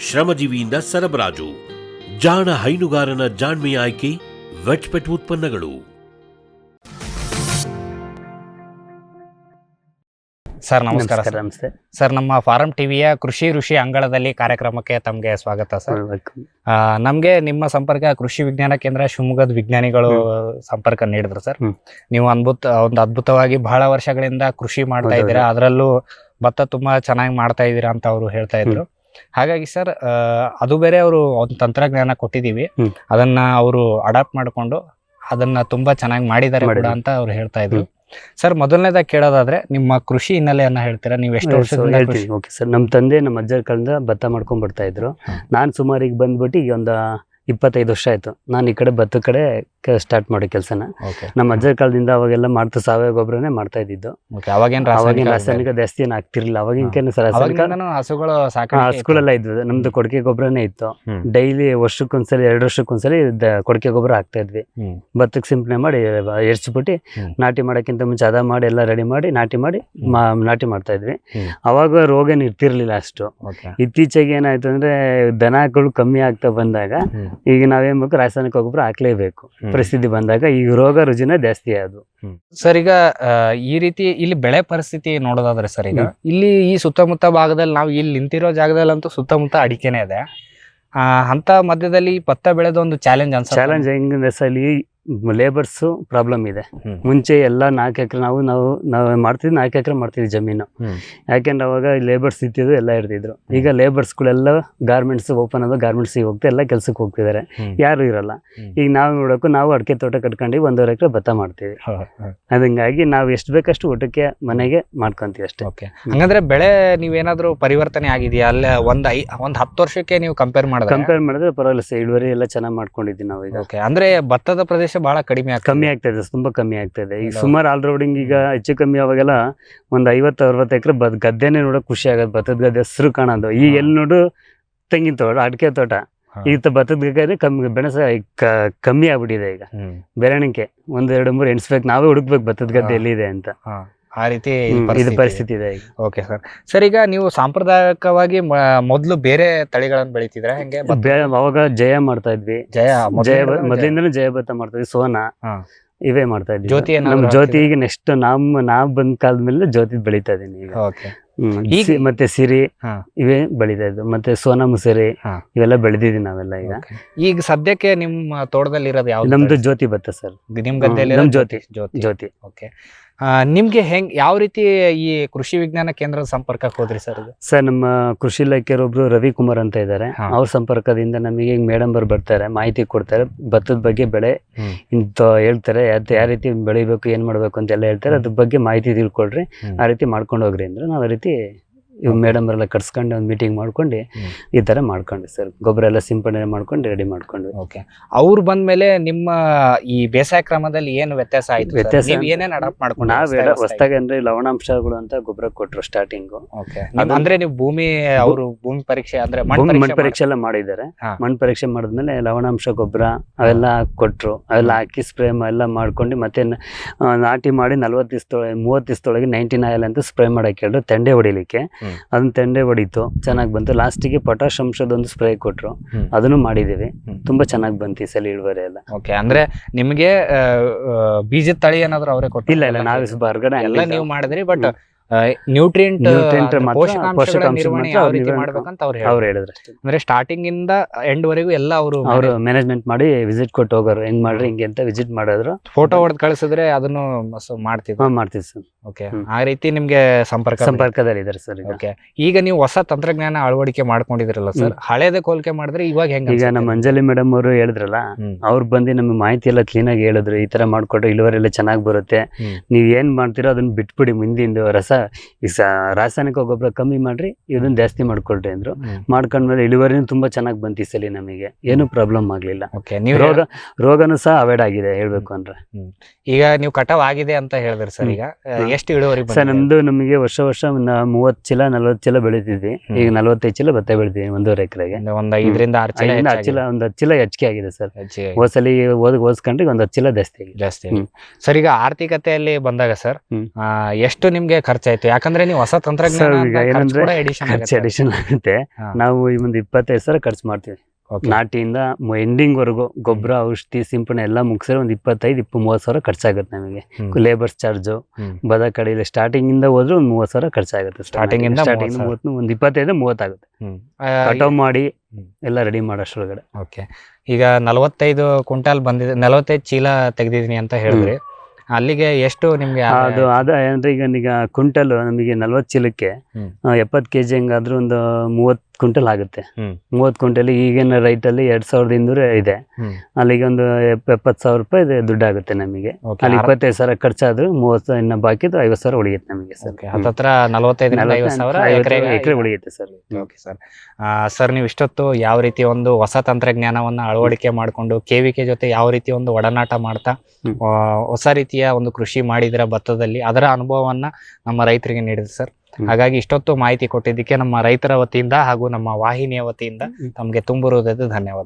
ಶ್ರಮಜೀವಿಯಿಂದ ಸರಬರಾಜು, ಜಾಣ ಹೈನುಗಾರನ ಜಾಣ್ಮೆಯ ಆಯ್ಕೆ ವೆಟ್ ಪೆಟ್ ಉತ್ಪನ್ನಗಳು. ಸರ್ ನಮಸ್ಕಾರ. ನಮಸ್ತೆ ಸರ್. ನಮ್ಮ ಫಾರಂ ಟಿವಿಯ ಕೃಷಿ ಋಷಿ ಅಂಗಳದಲ್ಲಿ ಕಾರ್ಯಕ್ರಮಕ್ಕೆ ತಮಗೆ ಸ್ವಾಗತ ಸರ್. ನಮಗೆ ನಿಮ್ಮ ಸಂಪರ್ಕ ಕೃಷಿ ವಿಜ್ಞಾನ ಕೇಂದ್ರ ಶಿವಮೊಗ್ಗದ ವಿಜ್ಞಾನಿಗಳು ಸಂಪರ್ಕ ನೀಡಿದ್ರು ಸರ್. ನೀವು ಒಂದು ಅದ್ಭುತವಾಗಿ ಬಹಳ ವರ್ಷಗಳಿಂದ ಕೃಷಿ ಮಾಡ್ತಾ ಇದ್ದೀರಾ, ಅದರಲ್ಲೂ ಭತ್ತ ತುಂಬಾ ಚೆನ್ನಾಗಿ ಮಾಡ್ತಾ ಇದ್ದೀರಾ ಅಂತ ಅವರು ಹೇಳ್ತಾ ಇದ್ರು. ಹಾಗಾಗಿ ಸರ್ ಅದು ಬೇರೆ ಅವರು ಒಂದು ತಂತ್ರಜ್ಞಾನ ಕೊಟ್ಟಿದ್ದೀವಿ, ಅದನ್ನ ಅವರು ಅಡಾಪ್ಟ್ ಮಾಡಿಕೊಂಡು ಅದನ್ನ ತುಂಬಾ ಚೆನ್ನಾಗಿ ಮಾಡಿದ್ದಾರೆ ಕೂಡ ಅಂತ ಅವ್ರು ಹೇಳ್ತಾ ಇದ್ರು. ಸರ್ ಮೊದಲನೇದಾಗಿ ಕೇಳೋದಾದ್ರೆ ನಿಮ್ಮ ಕೃಷಿ ಹಿನ್ನೆಲೆಯನ್ನ ಹೇಳ್ತೀರಾ? ನೀವು ಎಷ್ಟು ವರ್ಷದಿಂದ ಹೇಳ್ತೀವಿ? ಓಕೆ ಸರ್, ನಮ್ಮ ತಂದೆ ನಮ್ಮ ಅಜ್ಜರ ಕಾಲದಿಂದ ಭತ್ತ ಮಾಡ್ಕೊಂಡ್ ಬರ್ತಾ ಇದ್ರು. ನಾನು ಸುಮಾರು ಈಗ ಬಂದ್ಬಿಟ್ಟು ಈಗ ಒಂದು 25 ವರ್ಷ ಆಯ್ತು ನಾನು ಈ ಕಡೆ ಭತ್ತ ಕಡೆ ಸ್ಟಾರ್ಟ್ ಮಾಡೋ ಕೆಲಸನ. ನಮ್ಮ ಅಜ್ಜರ ಕಾಲದಿಂದ ಅವಾಗೆಲ್ಲ ಮಾಡ್ತಾ ಸಾವಯವ ಗೊಬ್ಬರನೇ ಮಾಡ್ತಾ ಇದ್ದಿದ್ದು. ಅವಾಗಿನ ರಾಸಾಯನಿಕ ಜಾಸ್ತಿ ಏನು ಆಗ್ತಿರ್ಲಿಲ್ಲ. ಅವಾಗಿನ ಹಸುಗಳೆಲ್ಲ ಇದ್ವು, ನಮ್ದು ಕೊಡಕೆ ಗೊಬ್ಬರನೇ ಇತ್ತು. ಡೈಲಿ ವರ್ಷಕ್ಕೊಂದ್ಸಲಿ 2 ವರ್ಷಕ್ಕೊಂದ್ಸಲಿ ಕೊಡಕೆ ಗೊಬ್ಬರ ಹಾಕ್ತಾ ಇದ್ವಿ. ಭತ್ತಕ್ಕೆ ಸಿಂಪಡಣೆ ಮಾಡಿ ಎರ್ಚ್ಬಿಟ್ಟು ನಾಟಿ ಮಾಡೋಕ್ಕಿಂತ ಮುಂಚೆ ಅದ ಮಾಡಿ ಎಲ್ಲ ರೆಡಿ ಮಾಡಿ ನಾಟಿ ಮಾಡ್ತಾ ಇದ್ವಿ. ಅವಾಗ ರೋಗ ಇರ್ತಿರ್ಲಿಲ್ಲ ಅಷ್ಟು. ಇತ್ತೀಚೆಗೆ ಏನಾಯ್ತು ಅಂದ್ರೆ ದನಗಳು ಕಮ್ಮಿ ಆಗ್ತಾ ಬಂದಾಗ ಈಗ ನಾವೇನ್ ಬೇಕು, ರಾಸಾಯನಿಕ ಗೊಬ್ಬರ ಹಾಕ್ಲೇಬೇಕು ಪರಿಸ್ಥಿತಿ ಬಂದಾಗ ಈಗ ರೋಗ ರುಜಿನ ಜಾಸ್ತಿ ಆದವು. ಸರ್ ಈಗ ಈ ರೀತಿ ಇಲ್ಲಿ ಬೆಳೆ ಪರಿಸ್ಥಿತಿ ನೋಡೋದಾದ್ರೆ ಸರ್, ಈಗ ಇಲ್ಲಿ ಈ ಸುತ್ತಮುತ್ತ ಭಾಗದಲ್ಲಿ ನಾವು ಇಲ್ಲಿ ನಿಂತಿರೋ ಜಾಗದಲ್ಲಂತೂ ಸುತ್ತಮುತ್ತ ಅಡಿಕೆನೆ ಇದೆ. ಅಂತ ಮಧ್ಯದಲ್ಲಿ ಭತ್ತ ಬೆಳೆದ ಒಂದು ಚಾಲೆಂಜ್ ಹೆಂಗಂದ್ರೆ ಸರ್, ಇಲ್ಲಿ ಲೇಬರ್ಸ್ ಪ್ರಾಬ್ಲಮ್ ಇದೆ. ಮುಂಚೆ ಎಲ್ಲ 4 ಎಕರೆ ನಾವು ಮಾಡ್ತಿದ್ವಿ, 4 ಎಕರೆ ಮಾಡ್ತಿದ್ವಿ ಜಮೀನು. ಯಾಕೆಂದ್ರೆ ಅವಾಗ ಲೇಬರ್ಸ್ ಇತ್ತಿದ್ರು ಎಲ್ಲ ಇರ್ತಿದ್ರು. ಈಗ ಲೇಬರ್ಸ್ಗಳೆಲ್ಲ ಗಾರ್ಮೆಂಟ್ಸ್ ಓಪನ್ ಆದ ಗಾರ್ಮೆಂಟ್ಸಿಗೆ ಹೋಗ್ತಾ ಎಲ್ಲ ಕೆಲ್ಸಕ್ಕೆ ಹೋಗ್ತಿದ್ದಾರೆ, ಯಾರು ಇರಲ್ಲ. ಈಗ ನಾವು ಅಡಿಕೆ ತೋಟ ಕಟ್ಕೊಂಡು 1.5 ಎಕರೆ ಭತ್ತ ಮಾಡ್ತೀವಿ. ಅದಂಗಾಗಿ ನಾವು ಎಷ್ಟು ಬೇಕಷ್ಟು ಊಟಕ್ಕೆ ಮನೆಗೆ ಮಾಡ್ಕೊಂತೀವಿ ಅಷ್ಟೇ. ಹಂಗಂದ್ರೆ ಬೆಳೆ ನೀವೇನಾದ್ರೂ ಪರಿವರ್ತನೆ ಆಗಿದೆಯಾ? ಅಲ್ಲ ಒಂದ್ 10 ವರ್ಷಕ್ಕೆ ನೀವು ಕಂಪೇರ್ ಮಾಡಿದ್ರೆ ಪರವಾಗಿಲ್ಲ ಸರ್, ಇಳುವರಿ ಎಲ್ಲ ಚೆನ್ನಾಗಿ ಮಾಡ್ಕೊಂಡಿದ್ದೀವಿ ನಾವು ಈಗ. ಅಂದ್ರೆ ಭತ್ತದ ಪ್ರದೇಶ ಬಹಳ ಕಮ್ಮಿ ಆಗ್ತಾ ಇದೆ, ತುಂಬಾ ಕಮ್ಮಿ ಆಗ್ತಾ ಇದೆ. ಈಗ ಸುಮಾರು ಆಲ್ ರೌಡಿಂಗ್ ಈಗ ಹೆಚ್ಚು ಕಮ್ಮಿ ಅವಾಗೆಲ್ಲ ಒಂದು 50-60 ಎಕರೆ ಗದ್ದೆನೆ ನೋಡೋಕೆ ಖುಷಿ ಆಗೋದು, ಭತ್ತದ ಗದ್ದೆ ಹಸಿರು ಕಾಣೋದು. ಈಗ ಎಲ್ಲಿ ನೋಡು ತೆಂಗಿನ ತೋಟ, ಅಡಿಕೆ ತೋಟ. ಈಗ ಭತ್ತದ ಗದ್ದೆ ಬೆಣಸ ಕಮ್ಮಿ ಆಗ್ಬಿಟ್ಟಿದೆ. ಈಗ ಬೆರಣಿಕೆ 1, 2, 3 ಎಣಿಸ್ಬೇಕು, ನಾವೇ ಹುಡುಕ್ಬೇಕು ಭತ್ತದ ಗದ್ದೆ ಎಲ್ಲಿದೆ ಅಂತ. ಆ ರೀತಿ ಇದು ಪರಿಸ್ಥಿತಿ ಇದೆ ಈಗ. Okay sir. ಸರ್ ಈಗ ನೀವು ಸಾಂಪ್ರದಾಯಿಕವಾಗಿ ಮೊದಲು ಬೇರೆ ತಳಿಗಳನ್ನು ಬೆಳಿತಿದ್ರ ಹೆಂಗೆ? ಅವಾಗ ಜಯ ಮಾಡ್ತಾ ಇದ್ವಿ, ಜಯ ಮೊದಲಿಂದನೂ ಜಯ ಭತ್ತ ಮಾಡ್ತಾ ಇದ್ವಿ, ಸೋನಾ ಇವೇ ಮಾಡ್ತಾ ಇದ್ವಿ. ಜ್ಯೋತಿ ಜ್ಯೋತಿ ಈಗ ನೆಕ್ಸ್ಟ್ ನಾವ್ ಬಂದ್ ಕಾಲದ ಮೇಲೆ ಜ್ಯೋತಿ ಬೆಳಿತಾ ಇದೀನಿ ಈಗ. ಮತ್ತೆ ಸಿರಿ ಇವೇ ಬೆಳಿತಾ ಇದ್ವು, ಮತ್ತೆ ಸೋನಾ ಮುಸರಿ ಇವೆಲ್ಲ ಬೆಳೆದಿದ್ವಿ ನಾವೆಲ್ಲ ಈಗ. ಈಗ ಸದ್ಯಕ್ಕೆ ನಿಮ್ಮ ತೋಟದಲ್ಲಿ ಇರೋದು ಯಾವ್ದು? ನಮ್ದು ಜ್ಯೋತಿ ಭತ್ತ ಸರ್. ನಿಮ್ ಗದ್ದೆಯಲ್ಲಿ ಜ್ಯೋತಿ. ಓಕೆ. ನಿಮ್ಗೆ ಯಾವ ರೀತಿ ಈ ಕೃಷಿ ವಿಜ್ಞಾನ ಕೇಂದ್ರದ ಸಂಪರ್ಕಕ್ಕೆ ಹೋದ್ರಿ ಸರ್? ಸರ್ ನಮ್ಮ ಕೃಷಿ ಇಲಾಖೆಯೊಬ್ರು ರವಿಕುಮಾರ್ ಅಂತ ಇದ್ದಾರೆ, ಅವ್ರ ಸಂಪರ್ಕದಿಂದ ನಮಗೆ ಮೇಡಮ್ ಬರ್ತಾರೆ, ಮಾಹಿತಿ ಕೊಡ್ತಾರೆ, ಭತ್ತದ ಬಗ್ಗೆ ಬೆಳೆ ಇಂತ ಹೇಳ್ತಾರೆ, ಯಾವ ರೀತಿ ಬೆಳಿಬೇಕು, ಏನ್ ಮಾಡ್ಬೇಕು ಅಂತೆಲ್ಲ ಹೇಳ್ತಾರೆ. ಅದ್ರ ಬಗ್ಗೆ ಮಾಹಿತಿ ತಿಳ್ಕೊಳ್ರಿ, ಆ ರೀತಿ ಮಾಡ್ಕೊಂಡು ಹೋಗ್ರಿ ಅಂದ್ರೆ ನಾವು ಆ ರೀತಿ ಇವ್ ಮೇಡಮ್ ಎಲ್ಲ ಕರ್ಸ್ಕೊಂಡು ಒಂದು ಮೀಟಿಂಗ್ ಮಾಡ್ಕೊಂಡು ಈ ತರ ಮಾಡ್ಕೊಂಡ್ವಿ ಸರ್. ಗೊಬ್ಬರ ಎಲ್ಲ ಸಿಂಪಡಣೆ ಮಾಡ್ಕೊಂಡು ರೆಡಿ ಮಾಡ್ಕೊಂಡ್ವಿ. ಓಕೆ. ಅವ್ರು ಬಂದ್ಮೇಲೆ ನಿಮ್ಮ ಈ ಬೇಸಾಯ ಕ್ರಮದಲ್ಲಿ ಏನು ವ್ಯತ್ಯಾಸ ಆಯ್ತು? ಏನೇನ್ ಅಡಾಪ್ಟ್ ಮಾಡ್ಕೊಂಡು? ನಾವ್ ಹೊಸದಾಗಿ ಅಂದ್ರೆ ಲವಣಾಂಶಗಳು ಅಂತ ಗೊಬ್ಬರ ಕೊಟ್ರು ಸ್ಟಾರ್ಟಿಂಗ್. ಅಂದ್ರೆ ನೀವು ಅವರು ಭೂಮಿ ಪರೀಕ್ಷೆ ಅಂದ್ರೆ ಮಣ್ಣು ಪರೀಕ್ಷೆ ಎಲ್ಲ ಮಾಡಿದ್ದಾರೆ. ಮಣ್ಣು ಪರೀಕ್ಷೆ ಮಾಡಿದ್ಮೇಲೆ ಲವಣಾಂಶ ಗೊಬ್ಬರ ಅವೆಲ್ಲ ಕೊಟ್ರು, ಅವೆಲ್ಲ ಹಾಕಿ ಸ್ಪ್ರೇ ಎಲ್ಲ ಮಾಡ್ಕೊಂಡು ಮತ್ತೆ ನಾಟಿ ಮಾಡಿ 30 ದಿವಸದೊಳಗೆ 19 ಆಯಿಲ್ ಅಂತ ಸ್ಪ್ರೇ ಮಾಡಕ್ಕೆ ಹೇಳಿದ್ರು ತೆಂಡೆ ಹೊಡಿಲಿಕ್ಕೆ. ಅದನ್ನ ತೆಂಡೆ ಹೊಡಿತು, ಚೆನ್ನಾಗಿ ಬಂತು. ಲಾಸ್ಟಿಗೆ ಪೊಟಾಶ್ ಅಂಶದೊಂದು ಸ್ಪ್ರೇ ಕೊಟ್ರು, ಅದನ್ನು ಮಾಡಿದೀವಿ. ತುಂಬಾ ಚೆನ್ನಾಗಿ ಬಂತು ಈ ಸಲ ಇಳುವರಿ ಎಲ್ಲ. ಓಕೆ. ಅಂದ್ರೆ ನಿಮ್ಗೆ ಬೀಜದ ತಳಿ ಏನಾದ್ರು ಅವರೇ ಕೊಟ್ಟಿಲ್ಲ? ಇಲ್ಲ, ನಾವೇ ಸ್ವಲ್ಪ ಹೊರಗಡೆ ಎಲ್ಲ ನೀವು ಮಾಡಿದ್ರಿ. ಬಟ್ ನ್ಯೂಟ್ರಿಯೆಂಟ್ ಮಾಡ್ಬೇಕಂತ ಅವ್ರು ಹೇಳಿದ್ರು. ಅಂದ್ರೆ ಸ್ಟಾರ್ಟಿಂಗ್ ಇಂದ ಎಂಡ್ ವರೆಗೂ ಎಲ್ಲ ಅವರು ಮ್ಯಾನೇಜ್ಮೆಂಟ್ ಮಾಡಿ ವಿಸಿಟ್ ಕೊಟ್ಟು ಹೋಗೋರು, ಹೆಂಗ್ ಮಾಡ್ರಿ ಹಿಂಗೆ ಅಂತ ವಿಸಿಟ್ ಮಾಡಿದ್ರು. ಫೋಟೋ ಹೊಡೆದು ಕಳಿಸಿದ್ರೆ ಅದನ್ನು ಮಾಡ್ತೀವಿ ಮಾಡ್ತೀವಿ ಸರ್. ಓಕೆ, ಆ ರೀತಿ ನಿಮ್ಗೆ ಸಂಪರ್ಕದಲ್ಲಿ ಇದ್ದಾರೆ ಸರ್ ಈಗ. ಓಕೆ, ಈಗ ನೀವು ಹೊಸ ತಂತ್ರಜ್ಞಾನ ಅಳವಡಿಕೆ ಮಾಡ್ಕೊಂಡಿದ್ರಲ್ಲ ಸರ್, ಹಳೆದಕ್ಕೆ ಹೋಲಿಕೆ ಮಾಡಿದ್ರೆ ಇವಾಗ ಹೆಂಗ? ಈಗ ನಮ್ಮ ಅಂಜಲಿ ಮೇಡಮ್ ಅವರು ಹೇಳಿದ್ರಲ್ಲ, ಅವ್ರು ಬಂದು ನಮಗೆ ಮಾಹಿತಿ ಎಲ್ಲ ಕ್ಲೀನ್ ಆಗಿ ಹೇಳಿದ್ರು, ಈ ತರ ಮಾಡ್ಕೊಟ್ರೆ ಇಳುವರಿ ಎಲ್ಲ ಚೆನ್ನಾಗಿ ಬರುತ್ತೆ, ನೀವ್ ಏನ್ ಮಾಡ್ತೀರೋ ಅದನ್ನ ಬಿಟ್ಬಿಡಿ, ಮುಂದಿಂದು ರಾಸಾಯನಿಕ ಗೊಬ್ಬರ ಕಮ್ಮಿ ಮಾಡ್ರಿ, ಇದನ್ನ ಜಾಸ್ತಿ ಮಾಡ್ಕೊಳ್ರಿ ಅಂದ್ರು. ಮಾಡ್ಕೊಂಡ್ಮೇಲೆ ಇಳುವರಿನೂ ತುಂಬಾ ಚೆನ್ನಾಗಿ ಬಂತು ಈ ಸಲ, ನಮಗೆ ಏನು ಪ್ರಾಬ್ಲಮ್ ಆಗ್ಲಿಲ್ಲ. ರೋಗನೂ ಸಹ ಅವಾಯ್ಡ್ ಆಗಿದೆ ಹೇಳ್ಬೇಕು ಅಂದ್ರೆ. ಈಗ ನೀವು ಕಟಾವ್ ಆಗಿದೆ ಅಂತ ಹೇಳಿದ್ರಿ ಸರ್, ಈಗ ಎಷ್ಟು ಇಳುವರಿ ಸರ್? ನಮಗೆ ವರ್ಷ 30 ಚೀಲ 40 ಚೀಲ ಬೆಳಿತಿದ್ವಿ, ಈಗ 45 ಚೀಲ ಭತ್ತ ಬೆಳಿತೀವಿ 1.5 ಎಕರೆಗೆ. ಒಂದ್ 5ರಿಂದ 6 ಚೀಲ ಒಂದು 10 ಚೀಲ ಹೆಚ್ಚಿಗೆ ಆಗಿದೆ ಸರ್. ಹೋದ್ಸಲಿ ಹೋಲ್ಸ್ಕೊಂಡ್ರೆ ಒಂದು 10 ಚೀಲ ಜಾಸ್ತಿ. ಸರ್, ಈಗ ಆರ್ಥಿಕತೆಯಲ್ಲಿ ಬಂದಾಗ ಸರ್ ಎಷ್ಟು ನಿಮ್ಗೆ ಖರ್ಚಾಯ್ತು? ಯಾಕಂದ್ರೆ ನೀವು ಹೊಸ ತಂತ್ರಜ್ಞಾನ ಅಡಿಷನ್ ಆಗುತ್ತೆ. ನಾವು ಈ ಒಂದು 25 ಸಾವಿರ ಖರ್ಚು ಮಾಡ್ತೀವಿ. ನಾಟಿಯಿಂದ ಎಂಡಿಂಗ್ ವರೆಗೂ ಗೊಬ್ಬರ, ಔಷಧಿ, ಸಿಂಪಡಣೆ ಎಲ್ಲ ಮುಗಿಸಿದ್ರೆ ಒಂದು 25-30 ಸಾವಿರ ಖರ್ಚಾಗುತ್ತೆ ನಮಗೆ. ಲೇಬರ್ಸ್ ಚಾರ್ಜು ಬದ ಕಡೆಯಲ್ಲಿ ಸ್ಟಾರ್ಟಿಂಗ್ ಇಂದ ಹೋದ್ರೆ ಒಂದು 30 ಸಾವಿರ ಖರ್ಚಾಗುತ್ತೆ. ಸ್ಟಾರ್ಟಿಂಗ್ ಒಂದು 25-30 ಆಗುತ್ತೆ ಕಟಾವ್ ಮಾಡಿ ಎಲ್ಲ ರೆಡಿ ಮಾಡೋಷ್ಟ್ರೊಳಗಡೆ. ಓಕೆ, ಈಗ 45 ಕ್ವಿಂಟಾಲ್ ಬಂದಿದೆ, 45 ಚೀಲ ತೆಗೆದಿದ್ದೀನಿ ಅಂತ ಹೇಳಿದ್ರಿ. ಅಲ್ಲಿಗೆ ಎಷ್ಟು ನಿಮ್ಗೆ ಅದು ಆದಾಯ ಅಂದ್ರೆ ಈಗ ಕ್ವಿಂಟಲ್ ನಮಗೆ 40 ಚೀಲಕ್ಕೆ 70 kg ಹಂಗಾದ್ರೂ ಒಂದು 30 ಕ್ವಿಂಟಲ್ ಆಗುತ್ತೆ. 30 ಕ್ವಿಂಟಲ್ ಈಗಿನ ರೈಟ್ ಅಲ್ಲಿ 2200 ಇದೆ. ಅಲ್ಲಿಗೆ ಒಂದು 70,000 ರೂಪಾಯಿ ದುಡ್ಡು ಆಗುತ್ತೆ ನಮಗೆ. ಅಲ್ಲಿ 25 ಸಾವಿರ ಖರ್ಚಾದ್ರು 30 ಇನ್ನ ಬಾಕಿದು 50 ಸಾವಿರ ಉಳಿಯುತ್ತೆ ನಮಗೆ ಸರ್. ಹತ್ರ 45-50 ಸಾವಿರ ಎಕರೆ ಉಳಿಯುತ್ತೆ ಸರ್. Okay sir. ಸರ್, ನೀವು ಇಷ್ಟೊತ್ತು ಯಾವ ರೀತಿ ಒಂದು ಹೊಸ ತಂತ್ರಜ್ಞಾನವನ್ನ ಅಳವಡಿಕೆ ಮಾಡಿಕೊಂಡು KVK ಜೊತೆ ಯಾವ ರೀತಿ ಒಂದು ಒಡನಾಟ ಮಾಡ್ತಾ ಹೊಸ ರೀತಿಯ ಒಂದು ಕೃಷಿ ಮಾಡಿದ್ರ ಭತ್ತದಲ್ಲಿ, ಅದರ ಅನುಭವವನ್ನ ನಮ್ಮ ರೈತರಿಗೆ ನೀಡಿದೆ ಸರ್. ಹಾಗಾಗಿ ಇಷ್ಟೊತ್ತು ಮಾಹಿತಿ ಕೊಟ್ಟಿದ್ದಕ್ಕೆ ನಮ್ಮ ರೈತರ ವತಿಯಿಂದ ಹಾಗೂ ನಮ್ಮ ವಾಹಿನಿಯ ವತಿಯಿಂದ ತಮಗೆ ತುಂಬುವುದಾದ ಧನ್ಯವಾದ.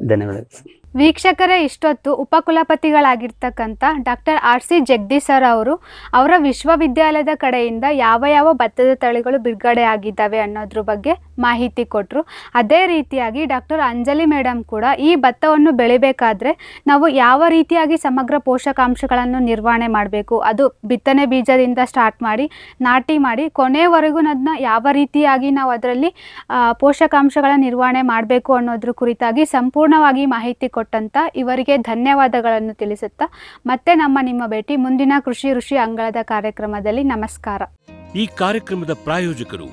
ವೀಕ್ಷಕರೇ, ಇಷ್ಟೊತ್ತು ಉಪಕುಲಪತಿಗಳಾಗಿರ್ತಕ್ಕಂಥ ಡಾಕ್ಟರ್ RC ಜಗದೀಶ್ ಸರ್ ಅವರು ಅವರ ವಿಶ್ವವಿದ್ಯಾಲಯದ ಕಡೆಯಿಂದ ಯಾವ ಭತ್ತದ ತಳಿಗಳು ಬಿಡುಗಡೆ ಆಗಿದ್ದಾವೆ ಅನ್ನೋದ್ರ ಬಗ್ಗೆ ಮಾಹಿತಿ ಕೊಟ್ಟರು. ಅದೇ ರೀತಿಯಾಗಿ ಡಾಕ್ಟರ್ ಅಂಜಲಿ ಮೇಡಮ್ ಕೂಡ ಈ ಭತ್ತವನ್ನು ಬೆಳಿಬೇಕಾದ್ರೆ ನಾವು ಯಾವ ರೀತಿಯಾಗಿ ಸಮಗ್ರ ಪೋಷಕಾಂಶಗಳನ್ನು ನಿರ್ವಹಣೆ ಮಾಡಬೇಕು, ಅದು ಬಿತ್ತನೆ ಬೀಜದಿಂದ ಸ್ಟಾರ್ಟ್ ಮಾಡಿ ನಾಟಿ ಮಾಡಿ ಕೊನೆಯವರೆಗೂ ಅದನ್ನ ಯಾವ ರೀತಿಯಾಗಿ ನಾವು ಅದರಲ್ಲಿ ಪೋಷಕಾಂಶಗಳ ನಿರ್ವಹಣೆ ಮಾಡಬೇಕು ಅನ್ನೋದ್ರ ಕುರಿತಾಗಿ ಸಂಪೂರ್ಣವಾಗಿ ಮಾಹಿತಿ ಕೊಟ್ಟಂತ ಇವರಿಗೆ ಧನ್ಯವಾದಗಳನ್ನು ತಿಳಿಸುತ್ತಾ ಮತ್ತೆ ನಿಮ್ಮ ಭೇಟಿ ಮುಂದಿನ ಕೃಷಿ ಋಷಿ ಅಂಗಳದ ಕಾರ್ಯಕ್ರಮದಲ್ಲಿ. ನಮಸ್ಕಾರ. ಈ ಕಾರ್ಯಕ್ರಮದ ಪ್ರಾಯೋಜಕರು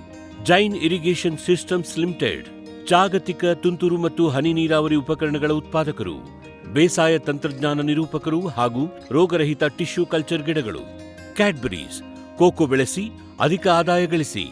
ಜೈನ್ ಇರಿಗೇಷನ್ ಸಿಸ್ಟಮ್ಸ್ ಲಿಮಿಟೆಡ್, ಜಾಗತಿಕ ತುಂತುರು ಮತ್ತು ಹನಿ ನೀರಾವರಿ ಉಪಕರಣಗಳ ಉತ್ಪಾದಕರು, ಬೇಸಾಯ ತಂತ್ರಜ್ಞಾನ ನಿರೂಪಕರು ಹಾಗೂ ರೋಗರಹಿತ ಟಿಶ್ಯೂ ಕಲ್ಚರ್ ಗಿಡಗಳು. ಕ್ಯಾಡ್ಬರೀಸ್, ಕೋಕೋ ಬೆಳೆಸಿ ಅಧಿಕ ಆದಾಯ ಗಳಿಸಿ.